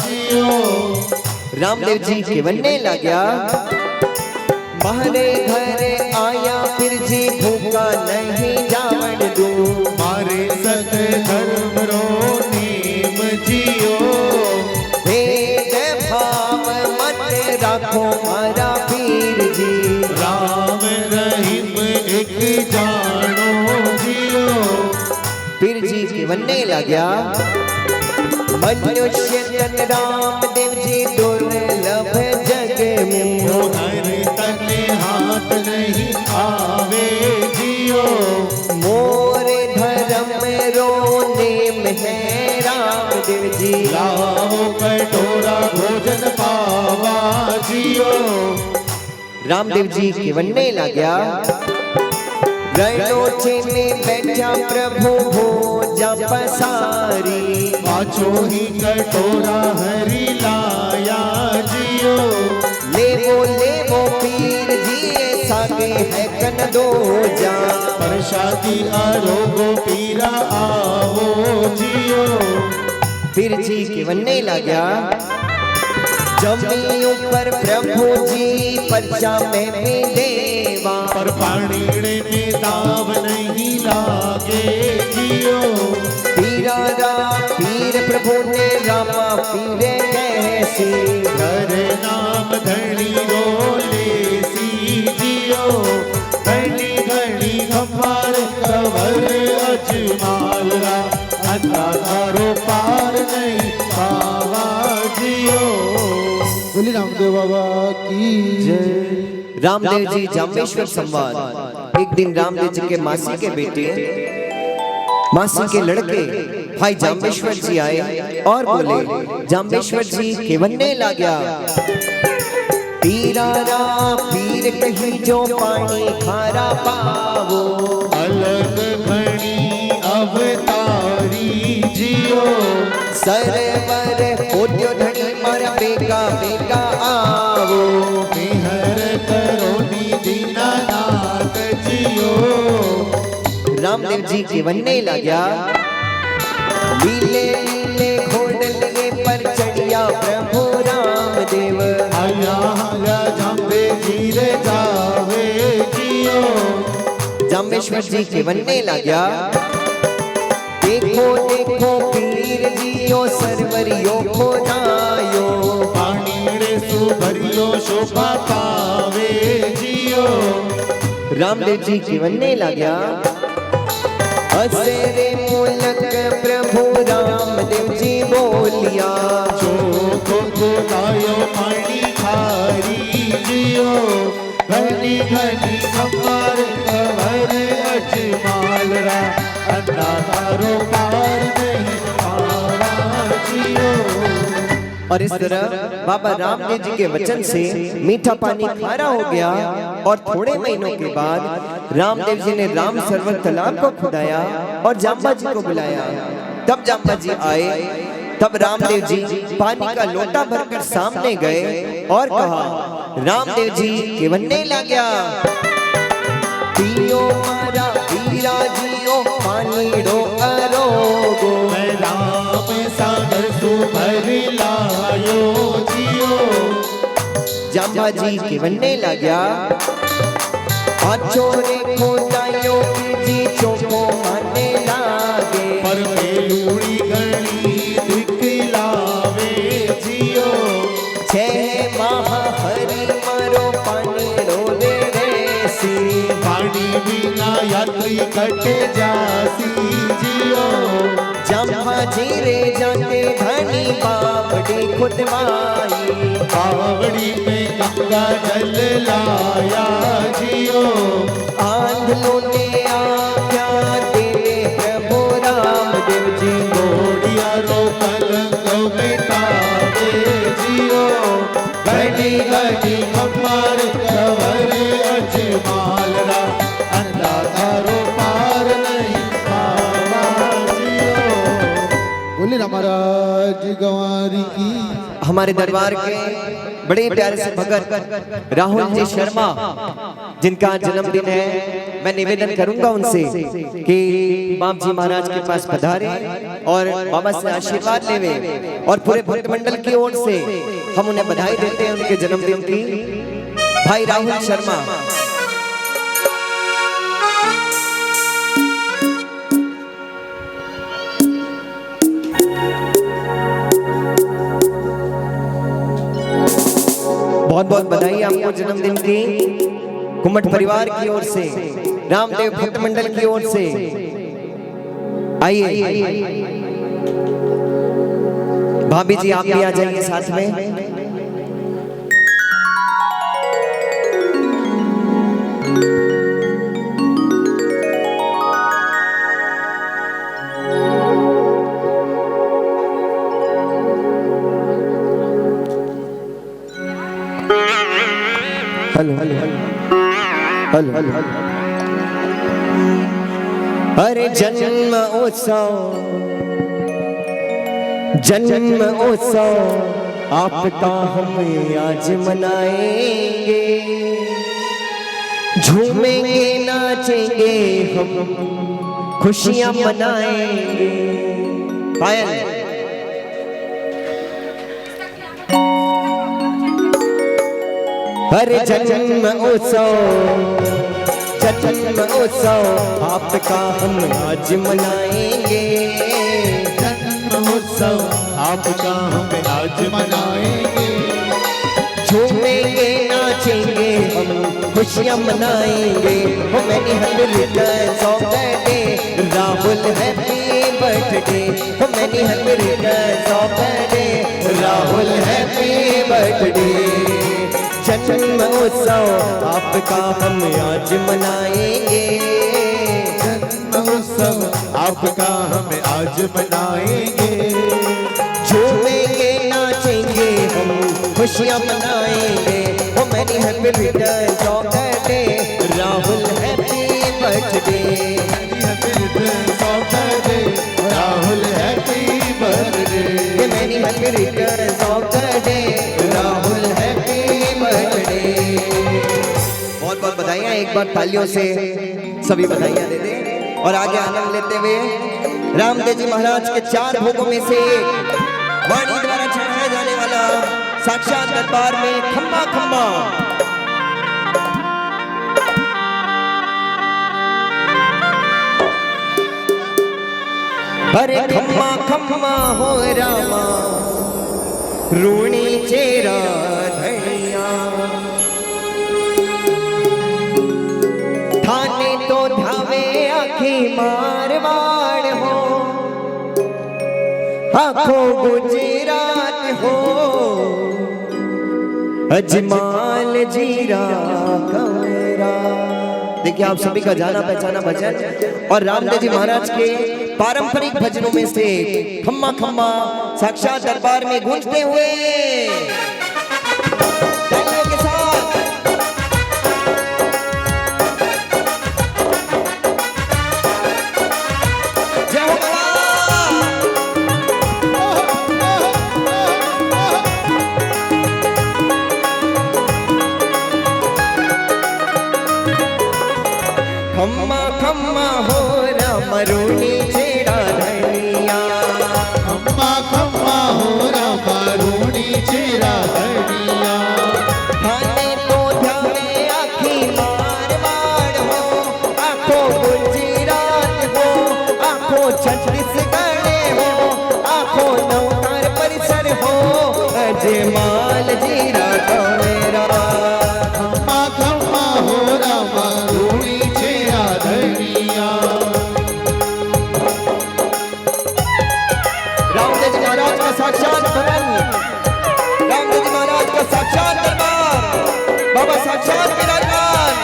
जियो रामदेव जी के बनने लगा मारे घर आया फिर जी भूखा नहीं जावड़ दू मारे सत धर्म रो नीम जियो भेद भाव मत रखो मारा पीर जी राम रहीम एक जानो जियो पीर जी के बनने लगा। मनुष्य तन रामदेव जी दुर्लभ जग में, हर तने हाथ नहीं आवे जियो। मोरे धर्म रोने में है रामदेव जी, लाओ कटोरा भोजन पावा जियो। रामदेव जी के बनने लगा। रणोचे में बैठा प्रभु भोजा पसारी, पाछो ही कटोरा हरि लाया जियो। ले वो पीर जी सागे है कन दो जा, प्रसादी आरोगो पीरा आवो जियो। पीर जी के बनने लगा। जमी ऊपर प्रभु जी पर्चा में भी देवा, पर पाणीड़े में दाव नहीं लागे जियो। पीरा पीर प्रभु ने रामा पीरे कैसी, घर नाम धनी रोले सी जियो। घनी घनी खपार कवर अजमालरा, अंधारो पार नहीं पावा जियो। बोली रामदेव बाबा की जय। रामदेव जी जाम्बेश्वर संवाद। एक दिन रामदेव जी के मासी के बेटे, मासी के लड़के भाई जाम्बेश्वर जी आए और बोले, जाम्बेश्वर जी के बनने लगा। पीरा पीर कहीं जो पानी खारा पावो, अलग घनी अवतारी जियो। सरवर ओद्यो धनी मर बेगा बेगा आवो, मेहर करो दीनानाथ जियो। रामदेव जी के बनने लगा। लीले लीले घोड़ लिए पर चढ़िया प्रभु रामदेव, आया आया जाम्बे जीरे जावे जियो। जाम्बेश्वर जी के बनने लगा। देखो देखो पीर जियो सरवरियो खोदायो, पानीड़े सुभरियो शोभा पावे जियो। रामदेव जी के बनने लगा। असेरे मूलक प्रभु रामदेव जी बोलिया, चोखो खोदायो पानी खारी जियो। घनी घनी कमर कवर अजमालरा, अंधारो पार नहीं पावा जियो। और इस तरह बाबा रामदेव जी के वचन से मीठा पानी खारा हो गया। और थोड़े महीनों के बाद रामदेव जी ने राम सरोवर तालाब को खुदाया और जाम्बा जी को बुलाया। तब जाम्बा जी आए। तब रामदेव जी पानी का लोटा भरकर सामने गए और कहा, रामदेव जी के बनने लगा। पियो मारा पीरा जियो पानी डो अरोगो, मैं राम सागर सुभर लायो जियो। जाम्बा जी के बनने लगा। पाछोरे खोदायो जी चोको माने लागे, पर बेलूड़ी गणी दिखलावे जियो। छह माह हरि मरो पानी रोवे रेसी, पानी बिना यात्री कट जासी जियो। जाम्बा जी रे जाते धनी बावड़ी खुदवाई, बावड़ी में गंगा जल लाया जियो। आंधलों ने आज्ञा देवे प्रभु रामदेव जी, गोड़िया रो कलंक मिटावे जियो। घड़ी घड़ी कमर कवर अजमालरा, अंधारो पार नहीं पावा जियो। बोले राम महाराज गंवारी की। हमारे दरबार के बड़े प्यारे से भगत राहुल जी शर्मा, जिनका जन्मदिन है, मैं निवेदन करूंगा उनसे कि बाप जी महाराज के पास पधारे और बाबा से आशीर्वाद लेवे। और पूरे भक्त मंडल की ओर से हम उन्हें बधाई देते हैं उनके जन्मदिन की। भाई राहुल शर्मा। बहुत बहुत बधाई आपको जन्मदिन की। कुमट परिवार की ओर से, रामदेव भक्त मंडल की ओर से आइए भाभी जी आप भी आ जाइए साथ में। Hello hello hello hello hello. अरे जन्म उत्सव आपका हम आज मनाएंगे, झूमेंगे नाचेंगे हम खुशियां मनाएंगे। पायल अरे जन्म उत्सव आपका हम आज मनाएंगे, जन्म उत्सव आपका हम आज मनाएंगे, झूमेंगे नाचेंगे हम खुशियां मनाएंगे। Oh many 100 returns of the day, Rahul happy birthday. Oh many 100 returns of the day, Rahul happy birthday. जन्म उत्सव आपका हम आज मनाएंगे, जन्म उत्सव आपका हम आज मनाएंगे, झूमेंगे नाचेंगे हम खुशियां मनाएंगे। Oh many happy returns of the day, Rahul happy birthday. Happy returns of the day, Rahul happy birthday. Many happy returns of the day, Rahul happy birthday. बहुत बहुत बधाइयाँ, एक बार तालियों से सभी बधाइयाँ दे दें। और आगे आनंद लेते हुए रामदेव जी महाराज के 4 भोगों में से एक वाणी द्वारा चढ़ाया जाने वाला साक्षात दरबार में खम्मा खम्मा अरे खम्मा खम्मा हो रामा रूणी चेरा धनिया, थाने तो धावे आखी मारवाड़ हो, आंखों गुजरात हो, अजमाल जीरा कमरा। देखिए आप सभी का जाना पहचाना भजन और रामदेव जी महाराज के पारंपरिक भजनों में से खम्मा खम्मा साक्षात दरबार में गूंजते हुए तालियों के साथ जय हो खम्मा खम्मा हो राम रूणी चेरा धनिया, खम्मा खम्मा हो रामा रूणी चेरा धनिया, थाने तो ध्यावे आखी मारवाड़ हो, आंखों गुजरात हो, आंखों छत्तीसगढ़ हो, आंखों नवकार परिसर हो, अजमाल जीरा कमेरा। खम्मा खम्मा हो रामा रूणी चेरा धनिया। रामदेव जी महाराज का साक्षात भवन, रामदेव जी महाराज का साक्षात दरबार, बाबा साक्षात विराजमान।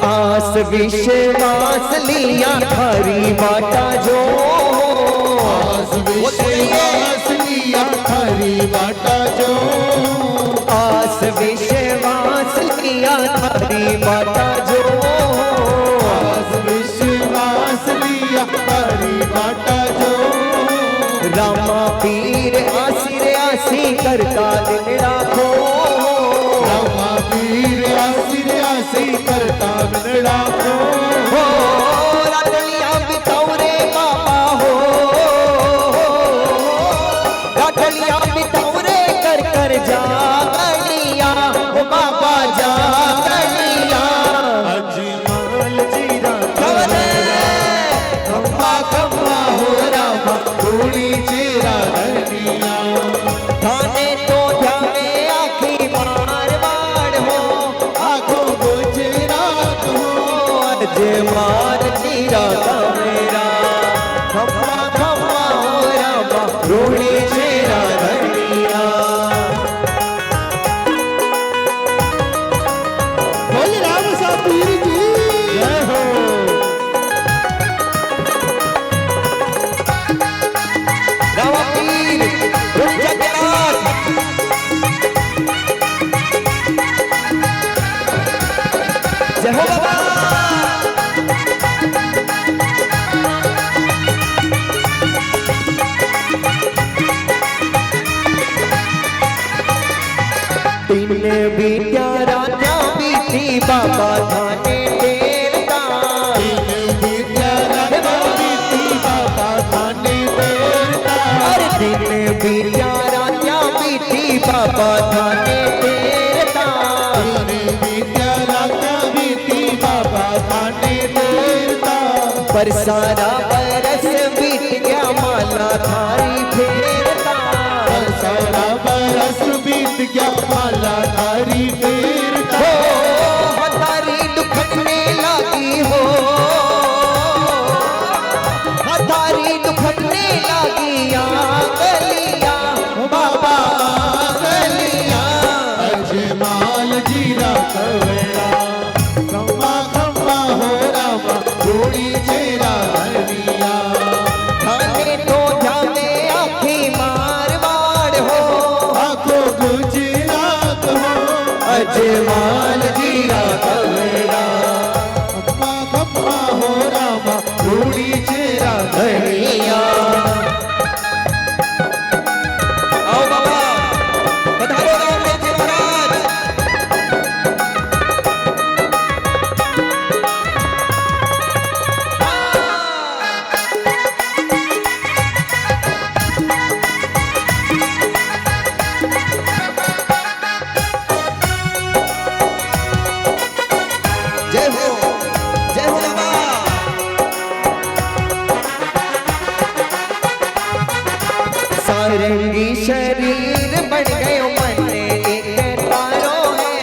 आस विश्वास लिया हरी बाटा जो, आस विश्वास लिया हरी बाटा जो, आस विश्वास लिया हरी बाटा जो, आस विश्वास लिया हरी बाटा जो, रामा पीर आसिर आसी करता दिन राखो, रामा पीर आसिर आसी करता दिन राखो, हो रातलियां बिताऊ रे बाबा हो, रातलियां बिताऊ रे कर कर जागलिया, ओ बाबा जागलिया। अजमाल जीरा कवने खम्मा खम्मा हो रामा रूणी चेरा धनिया। रूड़ी चेरा धनिया। बोले राम साबीर की जय हो। रावतीर रूड़ी जगन्नाथ। जय हो बाबा। तीन बीत्या राजा बीती बाबा थाने देरता। तीन बीत्या राजा बीती बाबा थाने देरता। अरे तीन बीत्या राजा बीती बाबा थाने देरता। तीन बीत्या राजा बीती बाबा थाने देरता। पर सारा बरस बीत गया माला थारी फेरता। पर सारा बरस बीत गया माला थारी फेरता। हो हथारी दुखने लगी हो, हथारी दुखने लगी गलिया बाबा गलिया। अजमाल जीरा कवेला खम्मा खम्मा हो रामा रूड़ी चेरा धनिया। थाने तो जावे आखी मारवाड़ हो, आखो गुजरात हो अजमाल जीरा कवेला खम्मा खम्मा हो रामा रूड़ी चेरा धनिया। आओ बाबा पधारो रामदेव जी महाराज। जय हो बाबा। सारंगी शरीर बन गयो मन एक तारो है।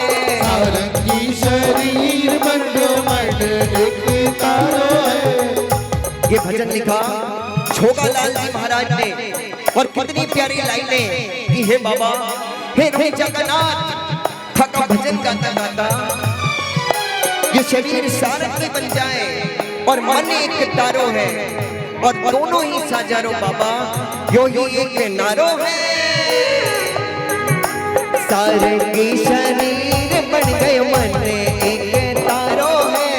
सारंगी शरीर बन गयो मन एक तारो है। ये भजन लिखा छोगालाल जी महाराज ने, और कितनी प्यारी लाइनें कि हे बाबा हे जगन्नाथ। थका भजन गाता गाता ये शरीर सारंगी बन जाए और मन एक तारो है, और दोनों ही साजारो बाबा यो ही एक नारो है। सारंगी शरीर बन गए मन एक तारो है।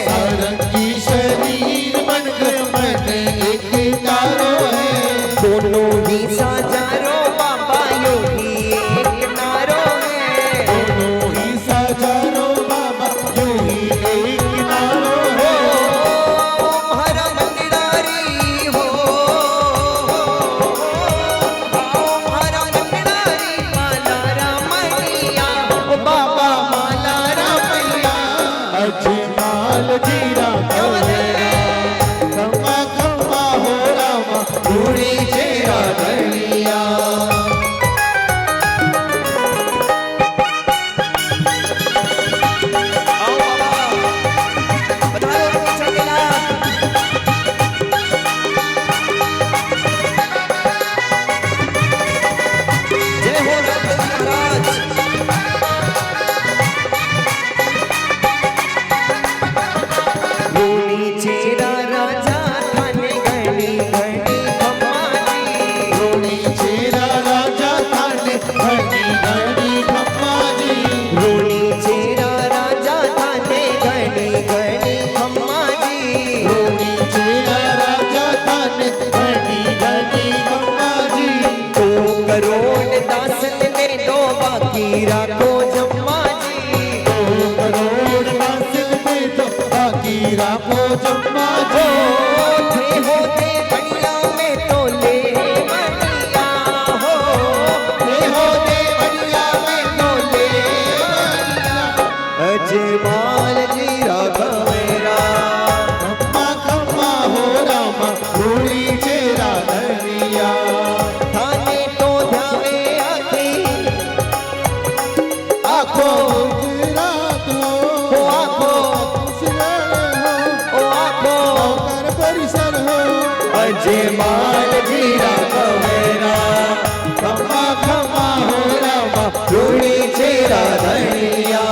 सारंगी शरीर बन गयो मन एक तारो है। दोनों ही साजारो बाबा यो ही एक नारो है। दोनों ही साजारो बाबा यूं ही एक तारो है। ओम हर मंगलारी हो, ओम हर मंगलारी माला रामैया ओ बाबा माला रामैया। अजमाल जीरा कवेला खम्मा खम्मा हो रामा रूड़ी चेरा धनिया। आओ बाबा पधारो जगन्नाथ। जय हो रामदेव महाराज। रूड़ी चेरा राजा थाने गणी गणी खम्माजी। रूड़ी चेरा राजा थाने घनी घनी खम्मा जी। रूड़ी चेरा राजा थाने गणी गणी खम्माजी। रूड़ी चेरा राजा थाने घनी घनी खम्मा जी। तो करोड़ दासन ने दो बाकी राखो जम्मा जी। दो करोड़ हासिल में तो बाकी राखो जम्मा जी। थे होते बढ़िया में तो ले बढ़िया हो, थे होते बढ़िया में तो ले बढ़िया। अजमाल जी राघवेरा खम्मा खम्मा हो रामा रूड़ी चेरा धनिया। थाने तो ध्यावे आखी चेरा धनिया।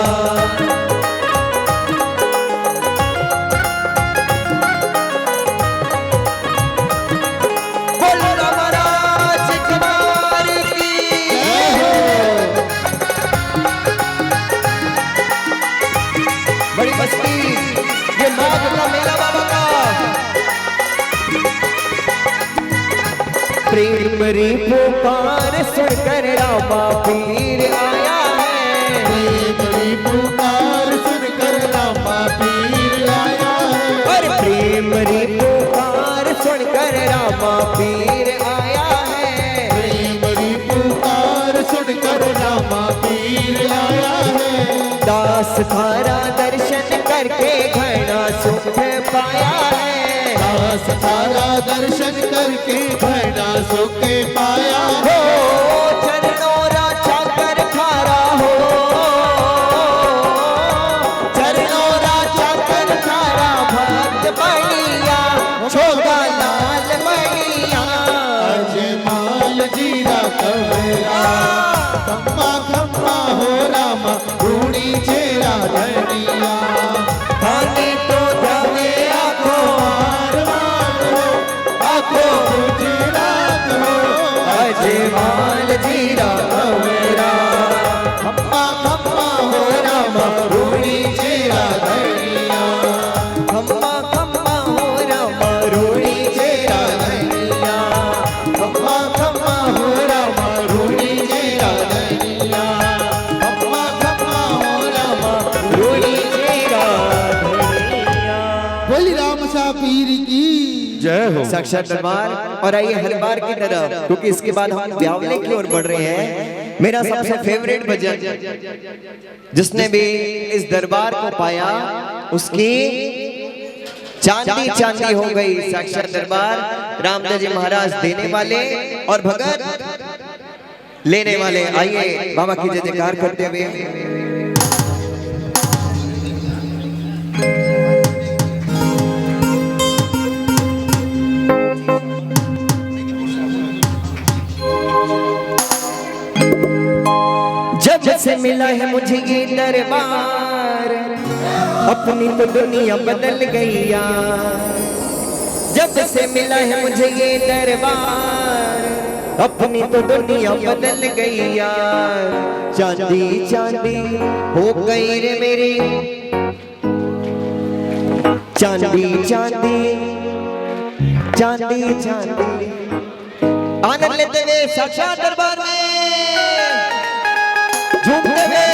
बड़ी मस्ती, ये माघ का मेला बाबा का। प्रेम री पुकार सुनकर रामा पीर आया है। प्रेम री पुकार सुनकर रामा पीर आया है। और प्रेम री पुकार सुनकर रामा पीर आया है। प्रेम री पुकार सुनकर रामा पीर आया है। दास थारा दर्शन करके घना सुख पाया है। दास थारा दर्शन करके घना सुख पाया हो है। चरणों राजा कर खारा हो, चरणों राजा कर खारा भक्त बनिया छोगा लाल बनिया। अजमाल जीरा कमरा खम्मा खम्मा हो रामा रूड़ी चेरा धनिया। भागे तो जावे आखो मार मार हो आखो गुजरात हो। अजमाल जीरा कमरा खम्मा खम्मा हो रामा रूड़ी चेरा धनिया। खम्मा खम्मा हो रामा रूड़ी चेरा धनिया। खम्मा खम्मा हो रामा रूड़ी चेरा धनिया। खम्मा खम्मा हो रामा रूड़ी चेरा धनिया। बोली राम शाह पीर की जय हो। साक्षात दरबार। और आइए हर बार की तरह, क्योंकि इसके बाद हम ब्यावले की ओर बढ़ रहे हैं। मेरा सबसे फेवरेट भजन, जिसने भी इस दरबार को पाया उसकी चांदी चांदी हो गई। साक्षात दरबार रामदेव जी महाराज देने वाले और भगत लेने वाले। आइए बाबा की जय जयकार करते हुए जब से मिला है मुझे ये दरबार, अपनी तो दुनिया बदल गई यार। जब से मिला है मुझे ये दरबार, अपनी तो दुनिया बदल गई यार। चांदी चांदी हो गई रे मेरी, चांदी चांदी चांदी चांदी। आनंद लेते हुए साक्षात दरबार में झूमते हुए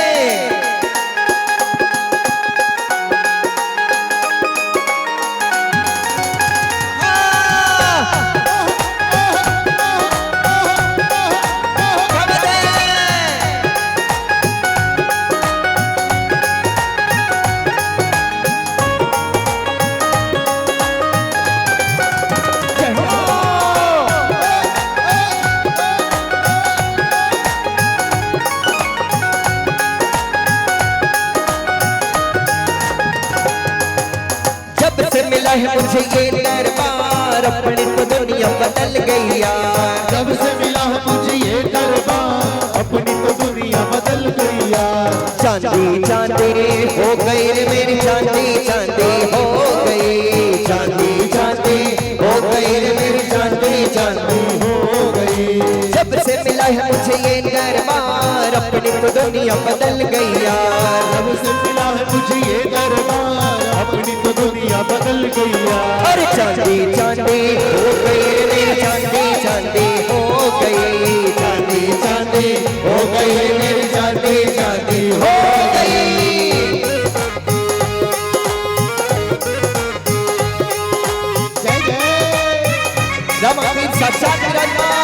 मिला है मुझे ये दरबार, अपनी तो दुनिया बदल गई यार। जब से मिला है मुझे ये दरबार, अपनी तो दुनिया बदल गई यार। चांदी चांदी हो गई रे मेरी, चांदी चांदी हो गई, चांदी चांदी हो गई रे मेरी, चांदी चांदी हो गई। जब से मिला है मुझे ये दरबार, अपनी तो दुनिया बदल गई यार। जब से मिला है मुझे ये दरबार, अपनी तो दुनिया बदल गई यार। अरे चांदी चांदी हो गई रे मेरी, चांदी चांदी हो गई, चांदी चांदी हो गई रे मेरी, चांदी चांदी हो गई। जय जय रामापीर साक्षात विराजमान।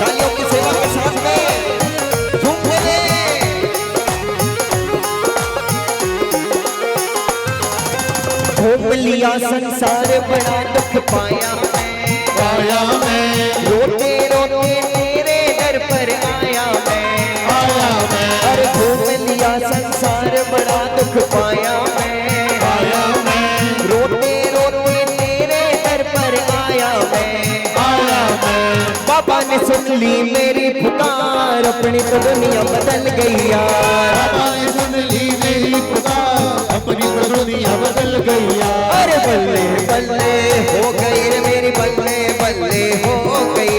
तालियों की सेवा के साथ में झूमते घूम लिया संसार, बड़ा दुख पाया पाया मैं, रोते रोते तेरे दर पर आया मैं। आया मैं। अरे घूम लिया संसार, बड़ा दुख पाया मैं रोते रोते तेरे दर पर आया मैं बाबा ने सुन ली मेरी पुकार अपनी तो दुनिया बदल गई यार बाबा ने सुन ली मेरी पुकार अपनी तो दुनिया बदल गई यार अरे बल्ले बल्ले हो गई रे मेरी बल्ले बल्ले हो गई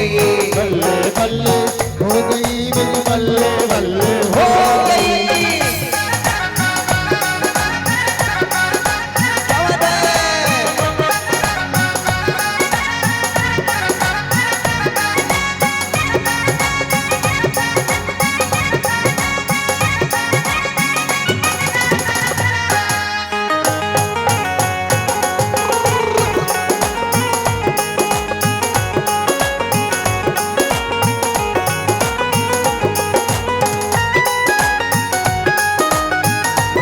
बल्ले बल्ले हो गई मेरी बल्ले बल्ले हो गई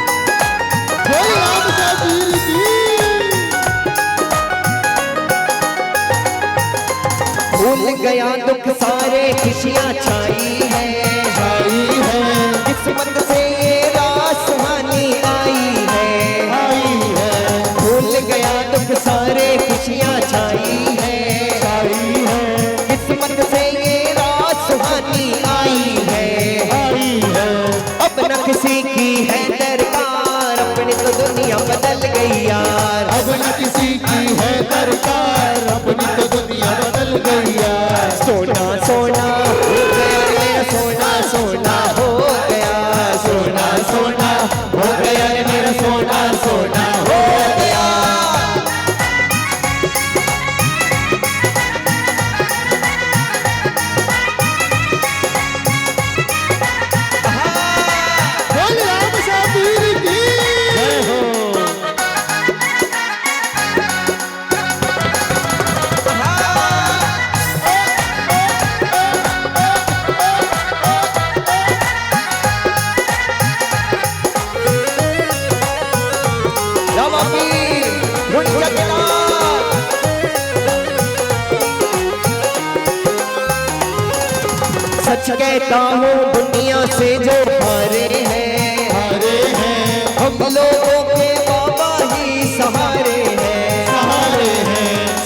बोल राम साबीर की भूल गया दुख सारे खुशियाँ छाई है आई है किस्मत से ये रात सुहानी आई है भूल गया दुख सारे खुशियाँ छाई है किस्मत से ये रात सुहानी आई है अब न किसी की है दरकार अपनी तो दुनिया बदल गई यार अब न किसी की है दरकार अपनी तो दुनिया बदल गई यार सोना सोना हो गया रे मेरा सोना सोना हो गया सोना सोना हो गया रे मेरा सोना सोना हो गया बोल राम साबीर की जय हो रामापीर रुंजकनाथ सच कहता हूँ दुनिया से जो हारे हैं हम लोगों के बाबा ही सहारे हैं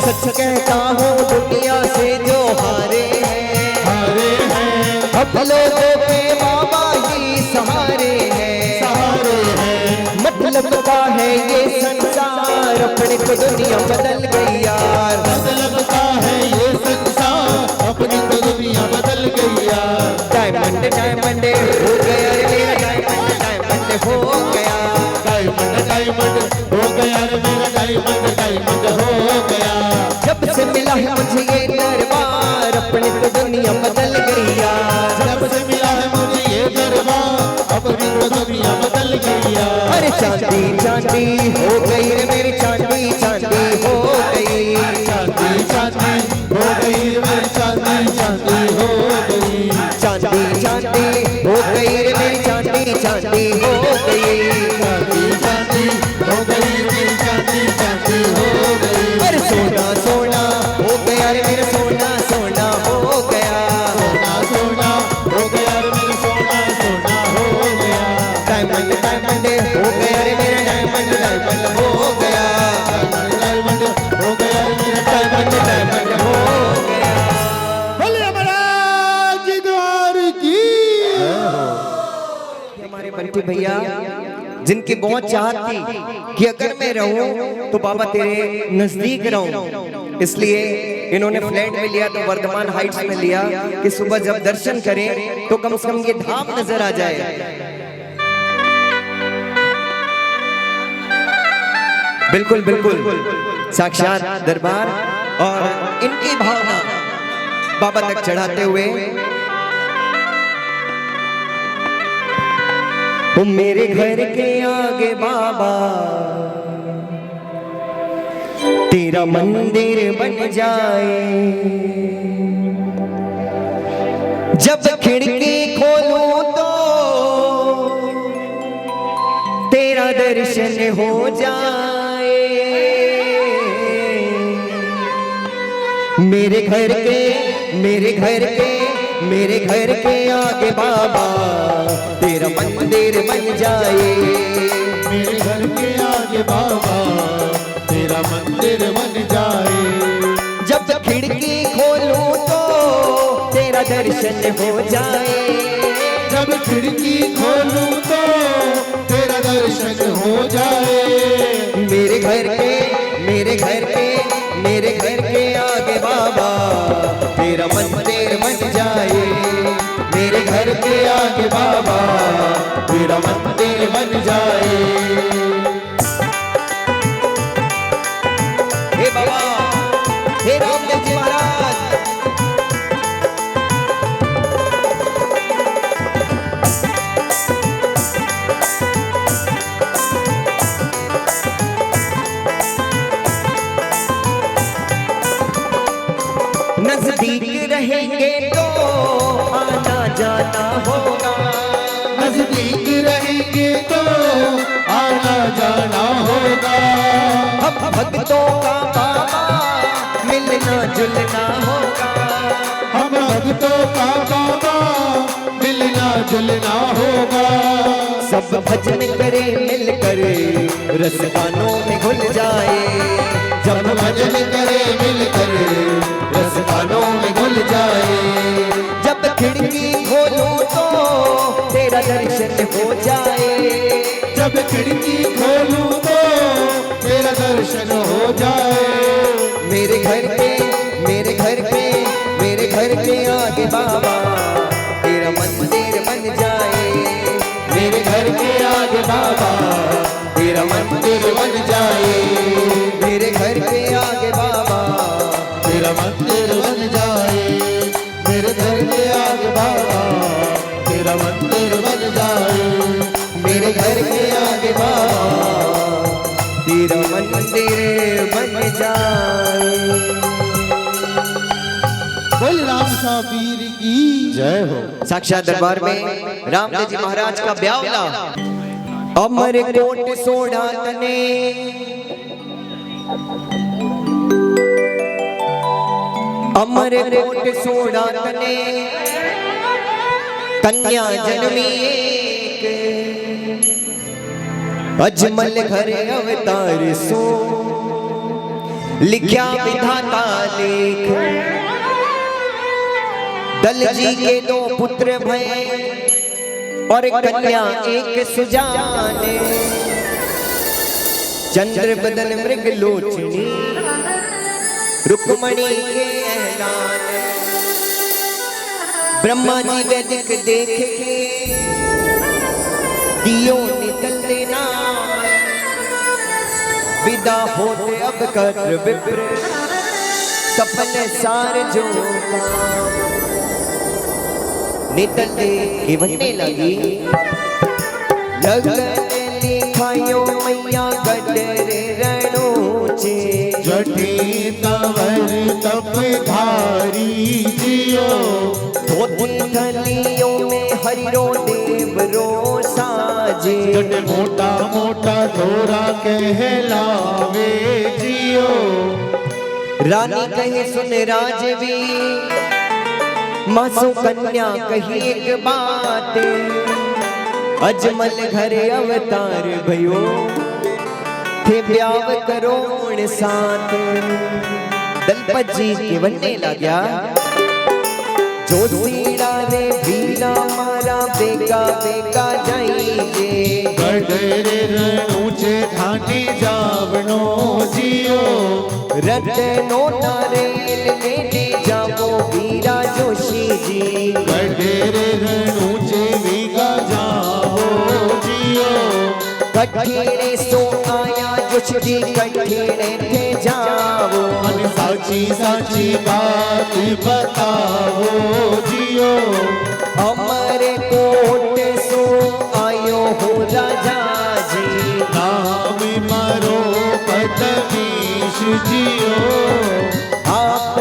सच कहता हूँ दुनिया से जो हारे हैं हम लोगों के बाबा ही सहारे हैं मतलब का है ये संसार अपनी तो दुनिया बदल गई यार मतलब का है ये संसार अपनी तो दुनिया बदल गई यार डायमंड डायमंड हो गया रे मेरा डायमंड डायमंड हो गया डायमंड डायमंड हो गया रे मेरा डायमंड डायमंड हो गया जब से मिला है मुझे ये दरबार अपनी तो दुनिया बदल गई यार जब से मिला है मुझे ये दरबार अपनी तो दुनिया बदल गई यार अरे चांदी चांदी हो गई रे मेरी चांदी चांदी हो गई चांदी चांदी हो गई रे मेरी चांदी चांदी हो गई चांदी चांदी हो गई रे मेरी चांदी चांदी हो गई चांदी चांदी हो गई रे मेरी चांदी चांदी हो गई अरे सोना सोना हो गया रे मेरा सोना सोना हो गया सोना सोना हो गया रे मेरा सोना सोना हो गया डायमंड डायमंड हो गया रे मेरा डायमंड डायमंड हो गया डायमंड डायमंड हो गया रे मेरा डायमंड डायमंड हो गया बोले महाराज द्वार की हमारे बंटी भैया जिनकी बहुत चाहत थी कि अगर मैं रहूं तो बाबा तेरे नजदीक रहूं इसलिए इन्होंने फ्लैट में लिया तो वर्धमान हाइट्स में लिया कि सुबह जब दर्शन करें तो कम से कम ये धाम नजर आ जाए बिल्कुल बिल्कुल साक्षात दरबार और इनकी भावना बाबा तक चढ़ाते हुए वो मेरे घर के आगे बाबा तेरा मंदिर बन जाए जब खिड़की खोलूं तो तेरा दर्शन हो जाए मेरे घर के आगे बाबा तेरा मंदिर बन जाए खिड़की खोलूं तो तेरा दर्शन हो जाए, जब खिड़की खोलूं तो तेरा दर्शन हो जाए। मेरे घर के मेरे घर के मेरे घर के आगे बाबा तेरा मंदिर बन जाए, मेरे घर के आगे बाबा तेरा मंदिर बन जाए। हे बाबा, हे रामदेव जी महाराज, नजदीक रहेंगे तो आना जाना होगा, नजदीक रहेंगे तो आना जाना होगा। हम भक्तों का बाबा मिलना जुलना होगा, हम भक्तों का बाबा मिलना जुलना होगा। सब भजन करे मिलकर रस गानों में घुल जाए, जब भजन करे मिलकर रस गानों में घुल जाए। जब खिड़की खोलूं तो तेरा दर्शन हो जाए, जब खिड़की खोलूं तो तेरा दर्शन हो जाए। मेरे घर के मेरे घर के मेरे घर के आगे बाबा तेरा मंदिर बन जाए, मेरे घर के आगे बाबा तेरा मंदिर बन जाए, मेरे घर के आगे बाबा तेरा मंदिर बन जाए, मेरे घर के आगे बाबा तेरा मंदिर बन जाए। मेरे घर के आगे बाबा तेरा मंदिर बन जाए। बोल राम साबीर की जय हो। साक्षात दरबार में रामदेव जी महाराज का ब्यावला अमर कोट सोड़ा तने, अमर कोट सोड़ा तने कन्या जन्मी एक, अजमल घर अवतार सो लिख्या विधाता लेख। दल जी के दो पुत्र भय और कन्या एक सुजाने, चंद्र बदन मृग लोचनी रुक्मणी के ऐलान। ब्रह्मा जी वैदिक देख के दियो निकलते नाम, विदा होते अब कर विप्र सपने सार जो काम। निकलते के बनने लगी लगने लिखायो मैया गडरे रणोचे, जटी तवर तप धारी जियो, धोती थलियों में हरिरो देव रो साजे। जट मोटा मोटा थोड़ा कहलावे जियो, रानी कहे सुन राजवी मासो कन्या कही एक बात, अजमल घर अवतार भयो थे ब्याव करोड़ साथ। दलपत जी के बनने लग्या जो सीड़ा रे भीरा मारा बेगा बेगा जाइए, गडरे रणूचे थाने जावनो जियो, रटनो नारेल मेले जावो वीरा जोशी जी। गडरे रणूचे वीगा जावो जियो, कठिने सो आया जोशी कठिने थे जावो, मन साची साची बात बतावो जियो। हमारे कोट सो आयो हो राजा जी, नाम मारो पतमीश जियो, आप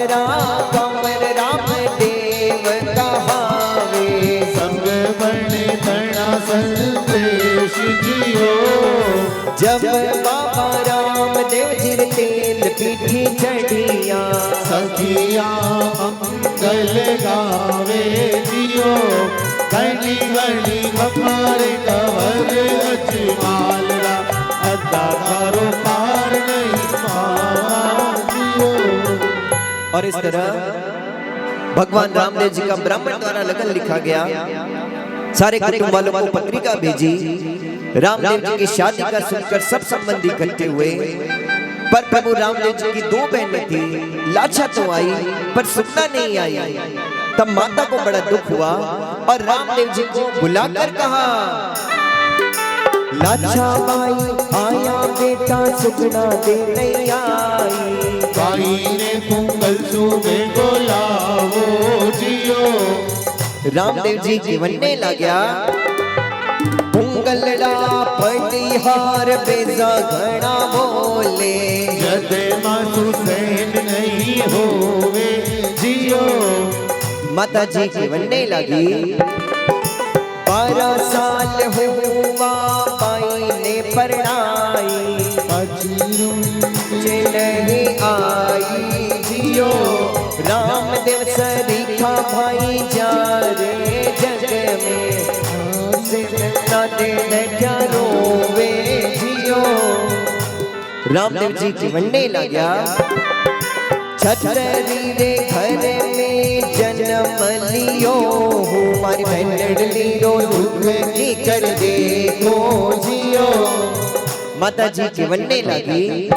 कमर राम देव कहावे, संग बने तना संदेश जियो। जब बाबा रामदेव जी तेल पीठी चढ़िया, सखिया मंगल गावे जियो, घनी घनी हमारे कवर अजमाल रा, अद्दा करो पार नहीं पावा जियो। और इस तरह भगवान रामदेव जी का ब्राह्मण द्वारा लगन लिखा गया। सारे कुटुंब वालों को पत्रिका भेजी। रामदेव जी की शादी का सुनकर सब संबंधी इकट्ठे हुए, पर प्रभु रामदेव जी की दो बहनें थी। लाछा तो आई पर सुखना नहीं आई। तब माता को बड़ा दुख हुआ और रामदेव जी को बुलाकर कहा, लाछा बाई आया बेटा सुखना दे नहीं आई। बाई ने पुंगल सूबे बोलावो जियो। रामदेव जी जीवनने लग्या, पुंगलड़ा पटिहार बेजा घना बोले। जदे मासु सैन नहीं होवे जियो। माता जी जीवनने लगी, 12 साल हुआ बाई ने परणाई। नहीं आई जियो। रामदेव सरीखा भाई जा रे जग में, न दे क्या रोवे जियो। रामदेव जी जीवनने लग्या, छतरी रे घर में जन्म लियो। हमारी बहनड़ी रो दुख की कर देखो जियो। माता जी जीवनने लगी,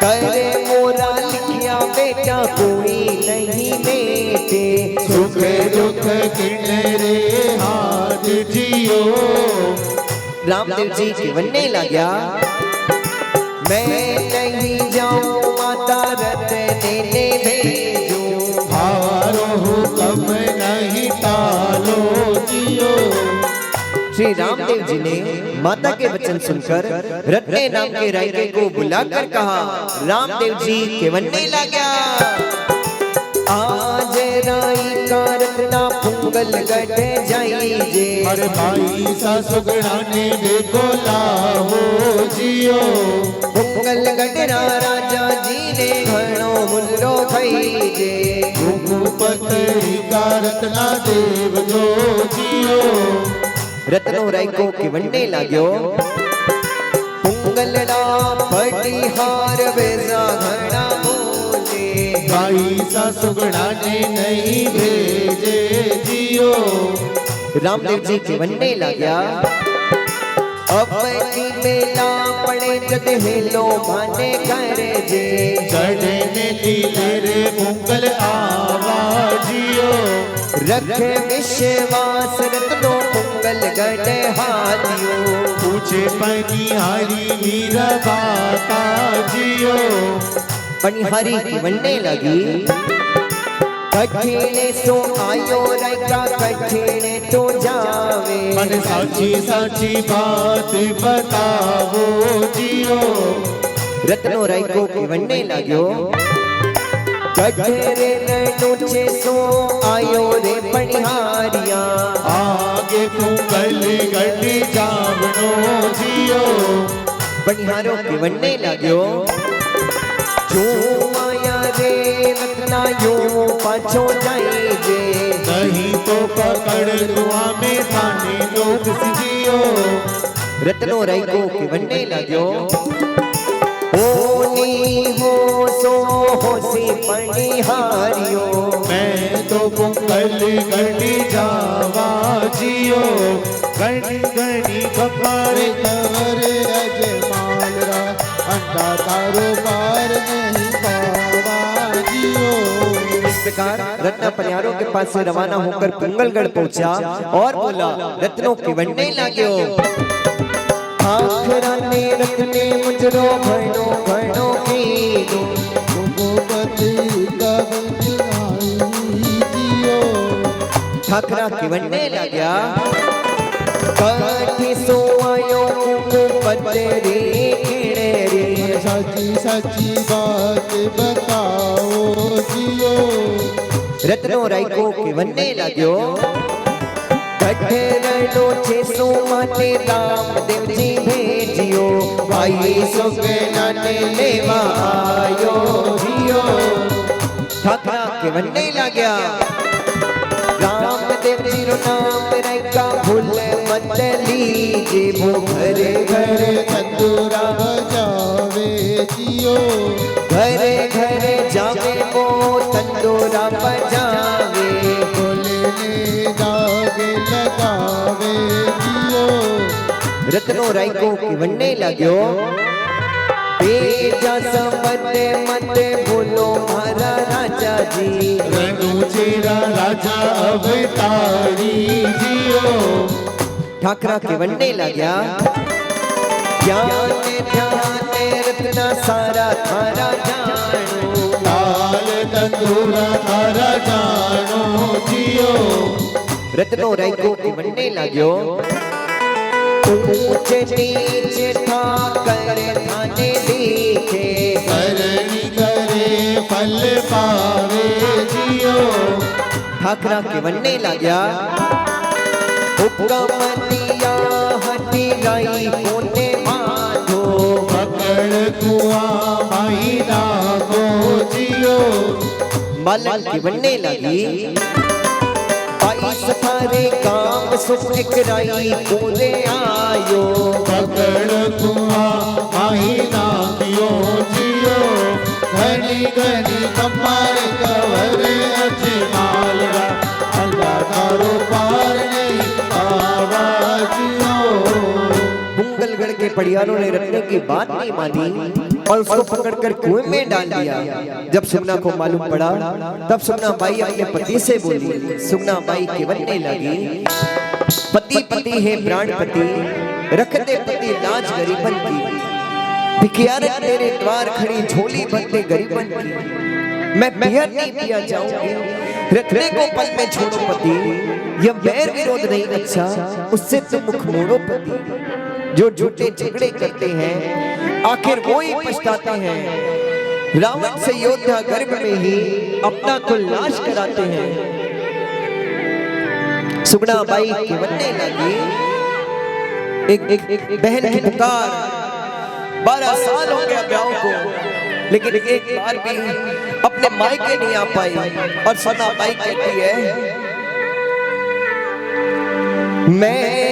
करे मोरा लिखिया बेटा कोई नहीं बेटे। सुख दुख किन्नरे हाथ जियो। रामदेव जी जीवनने लग्या, मैं नहीं जाऊं माता रतने ने भेजो। हारो हुक्म नहीं टालो जियो। श्री रामदेव जी ने माता के वचन सुनकर रत्ने नाम के रायके को बुलाकर कहा, रामदेव जी केवन्ने लग्या, आज राई का रत्ना पुंगल गढ़ जाइजे। अरे भाई सासुगणा ने देखो लाहो जियो। पुंगल गढ़ राजा जी ने घणो मुल्लो खाइजे। रघुपति का रत्ना देव जो जियो। रत्नो राय को केवन्ने लाग्यो, पुंगलड़ा पटिहार बेजा घना बोले। भाई सासुगणा ने नहीं भेजे जियो। रामदेव जी केवन्ने लाग्या, अपनी मेला पड़े जद हेलो माने कर जे। चढ़े ने तेरे पुंगल आवाजियो। रखे विश्वास रत्नो पुंगल गढ़ हाथियो। पूछे पनिहारी मीरा बाता जियो। पनिहारी केवन्ने लगी, कठिने सो आयो रायका कठिने तो जावे। मन साची साची बात बतावो जियो। रत्नो राय को केवन्ने लाग्यो, कठेरे नोचे सो आयो रे पनिहारिया। आगे पुंगल गढ़ जावनो जियो। पनिहारों केवन्ने लाग्यो, जो आया रे रत्ना यो पाछो जाइजे। नहीं तो पकड़ दुआ में थाने लोग जियो। रत्नो राय को केवन्ने लाग्यो, होनी हो सो होसी पनिहारियो। मैं तो पुंगल गढ़ जावा जियो। गढ़ी गढ़ी खपर कवर अजमाल रा। अंडा कारोबार नहीं पावा जियो। इस प्रकार रत्ना पनिहारों के पास से रवाना होकर पुंगलगढ़ पहुंचा और बोला, रत्नों केवन्ने लाग्यो, आखरा ने रत्ने मुजरो भणो भणो कीधो। ठाकरा केवन्ने लाग्या, काठी सो आयो पतरी खिड़ेरी। सच्ची सच्ची बात बताओ जियो। रत्नो राय को केवन्ने लाग्यो, कठेरनो छे सो माटे रामदेव जी भेजियो। भाई सुगना ने लेवा आयो जियो। ठाकरा केवन्ने लाग्या, रामदेव जी रो नाम रायका भूल मत लीजे। वो घरे घरे तंदूरा बजावे जियो। घरे घरे जावे वो रत्नो राय को किवन्ने लाग्यो बेजा समते मते बोलो मारा राजा जी रघुचेरा राजा अवतारी जियो ठाकरा किवन्ने लाग्या ज्ञान ध्यान रत्ना सारा थारा जानो ताल तंदूरा थारा जानो जियो रत्नो राय को किवन्ने लाग्यो ऊंचे नीचे था करे थाने दिखे करनी करे फल पावे जियो ठाकरा किवन्ने लाग्या हुक्मतिया हटी गई कोने बांधो पकड़ कुआ माही नागो जियो मालन किवन्ने लगी आई सफारे काम सुख कराई बोले आयो पकड़ कुआ माही नागियो जियो घनी घनी कमर कवर अजमालरा अल्लाह तारो पार नहीं आवाजियो बुंगलगढ़ के पड़ियारों ने रत्ने की बात नहीं मानी और उसको पकड़कर कुएं में डाल दिया। जब सुगना को मालूम पड़ा तब सुगना बाई अपने पति से बोली। सुगना बाई किवन्ने लगी पति पति है प्राणपति रख दे पति लाज गरीबन की भिखियारन तेरे द्वार खड़ी झोली भरते गरीबन की मैं बियर नहीं पिया जाऊंगी रत्ने को पल में छोड़ो पति यह बैर विरोध नहीं अच्छा उससे तुम मुख मोड़ो पति जो झूठे झगड़े करते हैं आखिर वो ही पछताते हैं रावण से योद्धा गर्भ में ही अपना कुल नाश कराते हैं। सुगना बाई किवन्ने लगी एक बहन की पुकार 12 साल हो गया ब्याह को लेकिन एक बार भी अपने मायके नहीं आ पाई और सुगना बाई कहती है मैं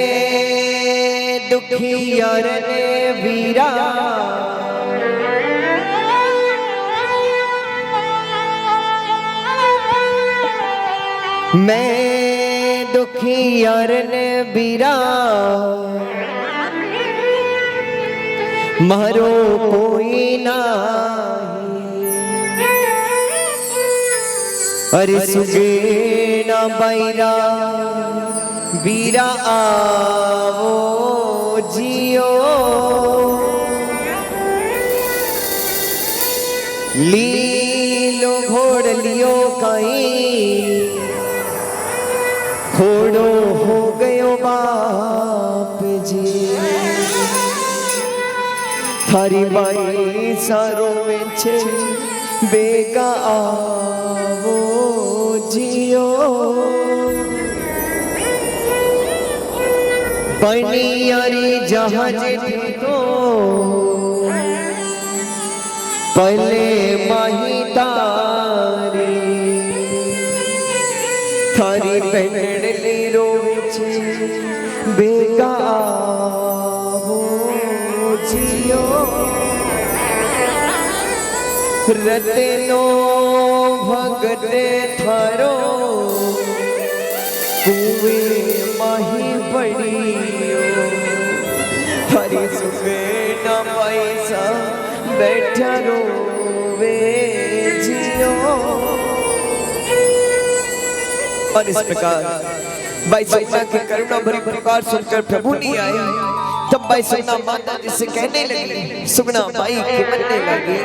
दुखी यार ने वीरा मैं दुखी यार ने वीरा मारो कोई ना अरे सुगे ना बैरा वीरा आवो जियो लीलो घोड़ लियो कहीं घोड़ो हो गयो बाप जी थारी बाई सारो में छे बेगा आवो जियो पनियारी जहाज तो पहले माही तारी थारी पेंडली रोचे बेगा आवो जियो रतनो भगते थारो कुए माही पड़ी हरी सुखे न पैसा बैठा रोवे जियो। और इस प्रकार भाई सुगना की करुणा भरी पुकार सुनकर प्रभु नहीं आए तब भाई सुगना माता जी से कहने लगी सुगना बाई किवन्ने लगी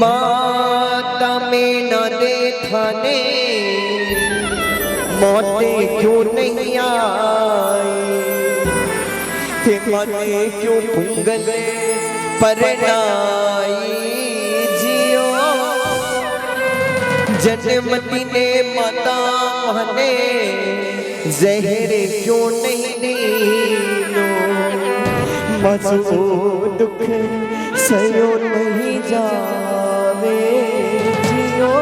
माता में न दे थाने मौते क्यों नहीं आई थे माने क्यों पुंगले परनाई जियो जन्मती ने माता मने जहरे क्यों नहीं नीलो मसो दुख सयो नहीं जावे जियो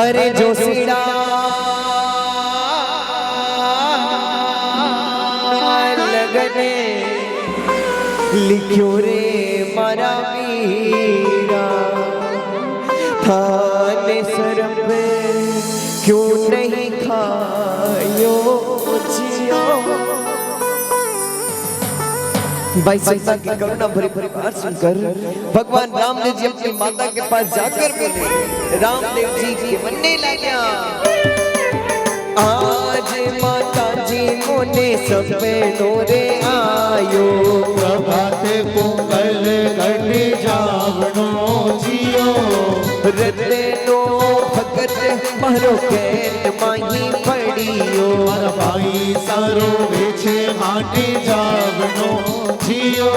अरे जो सीड़ा लगने लिखियो रे मारा वीरा थाने सर पे क्यों नहीं खायो जियो भाई सीता की करुणा भरी भरी बात सुनकर भगवान रामदेव जी अपनी माता के पास जाकर बोले, रामदेव जी के बनने लगा। आज माता जी मोने सपनों रे आयो, प्रभाते पोंगल गढ़ जावनो जियो। रते नो भगत मारो कैद माही पड़ियो, भाई सारो वेछे माटे जावनो जियो।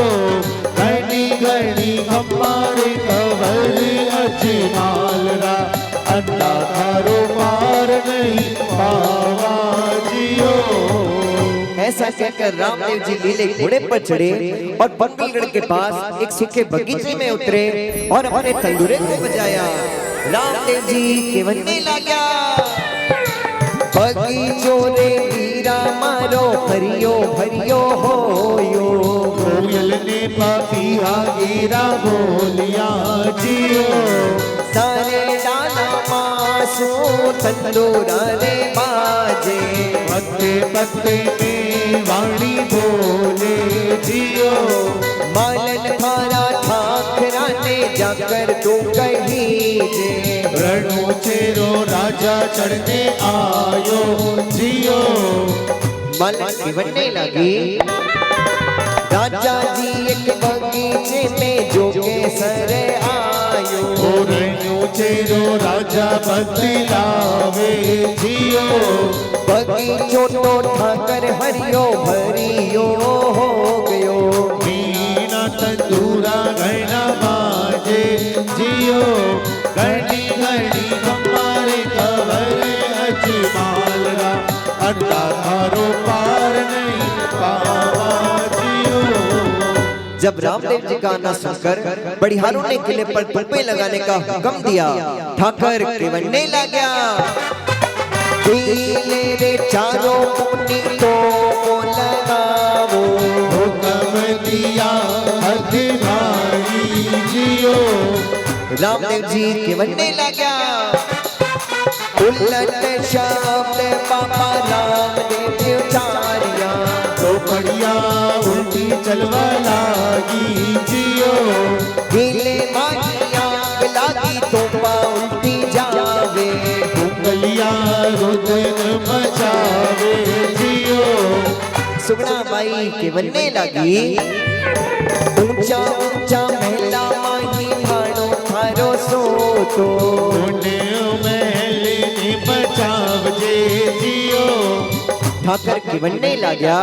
घड़ी घड़ी हमारे कवर अजमालरा, अंडा थारो पार नहीं पावा जियो। ऐसा कहकर रामदेव जी लीले घोड़े पर चढ़े और बंगलगढ़ के पास एक सूखे बगीचे में उतरे और अपने तंदूरे को बजाया। रामदेव जी के बनने लगा, बगीचो रे वीरा मारो भरियो भरियो होयो। कोयल ने पापिया गिरा बोलिया जियो। सारे डाला मासू तंदूरा रे बाजे, पत्ते पत्ते में वाणी बोले जियो। मालन थारा ठाकरा ने जाकर तू कहीजे, रणो चेरो राजा चढ़ने आयो जियो। मालन की बनने लगी, राजा जी एक बगीचे में जो केसर आयो। रणो चेरो राजा बदलावे जियो। बगीचो तो ठाकर हरियो भरियो हो गयो, मीना तंदूरा घना बाजे जियो। घड़ी घड़ी हमारे कवर अजमालरा, अंडा थारो पार नहीं पावा जियो। जब रामदेव जी का आना सुनकर बढ़ियारों ने किले पर तुप्पे लगाने का हुक्म दिया, ठाकर के बनने लगा। किले रे चारों कोनी तो लगावो, हुक्म दिया अधिकारी जियो। रामदेव जी के बनने लगा। उलट शब्द बाबा रामदेव उचारिया, तो बढ़िया उल्टी चलवा लागी जियो। हिले मागिया लागी तो उल्टी जावे, उंगलिया रुदन मचावे जियो। सुगना बाई के बनने लगी। ऊंचा ऊंचा महला माही भाणो थारो सोतो, महल ने बचावजे जियो। ठाकर के बनने लगा।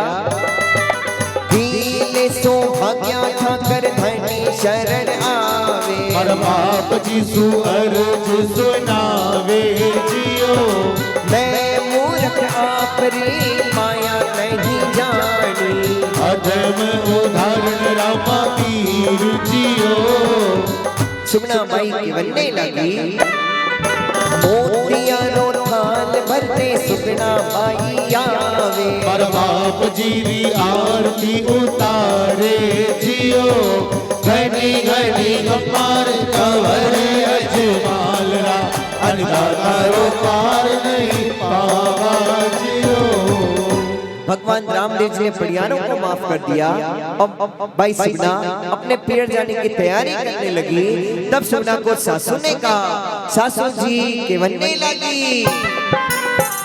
हीले सो भाग्या ठाकर धनी शरण आवे, और बाप जी सुअर्ज सुनावे जियो। मैं मूर्ख आपरी माया नहीं जानी, अधम उदाहरण रामा पीर जियो। सुगना माई के बनने लगी। मोतिया रो थाल भरते सुगना माई आवे, और बाप जी भी आरती उतारे जियो। घड़ी घड़ी हमार कवर अजमालरा, अंधा तारो पार नहीं पावा जियो। भगवान रामदेव जी ने बढ़ियारों को माफ कर दिया। अब भाई सुगना अपने पेड़ जाने की तैयारी करने लगी। तब सुगना को सासू ने कहा, सासू जी के बनने लगी।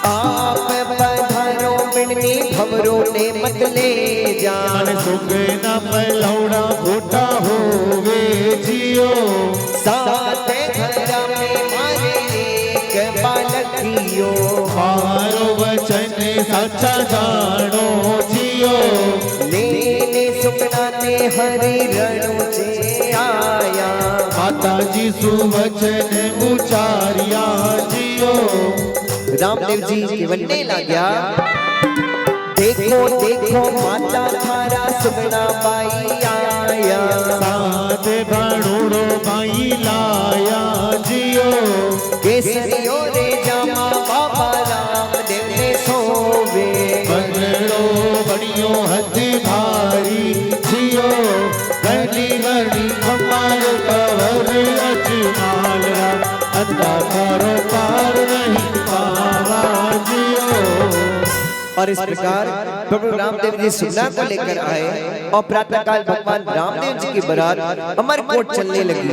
आप पधारो बिननी भवरों ने मत ले जान, सुगना पलौड़ा फूटा होवे जियो। साथ घर में मारे एक बालकियो, मारो वचन सच्चा जानो जियो। लेने सुगना ने हरि रणु से आया, माता जी सुवचन उचारिया जियो। रामदेव जी के बनने लगा। देखो देखो माता थारा सुगना बाई आया, साथ भाणुड़ो बाई लाया जियो। केसरियो रे जामा बाबा रामदेव ने सोवे, बनड़ो बड़ियो हथी भारी जियो। घड़ी घड़ी हमार कवर अजमालरा, अंधा थारो पार नहीं पावा जियो। और इस प्रकार प्रभु रामदेव जी सुगना को लेकर आए और प्रातःकाल भगवान रामदेव जी की बारात अमरकोट चलने लगी।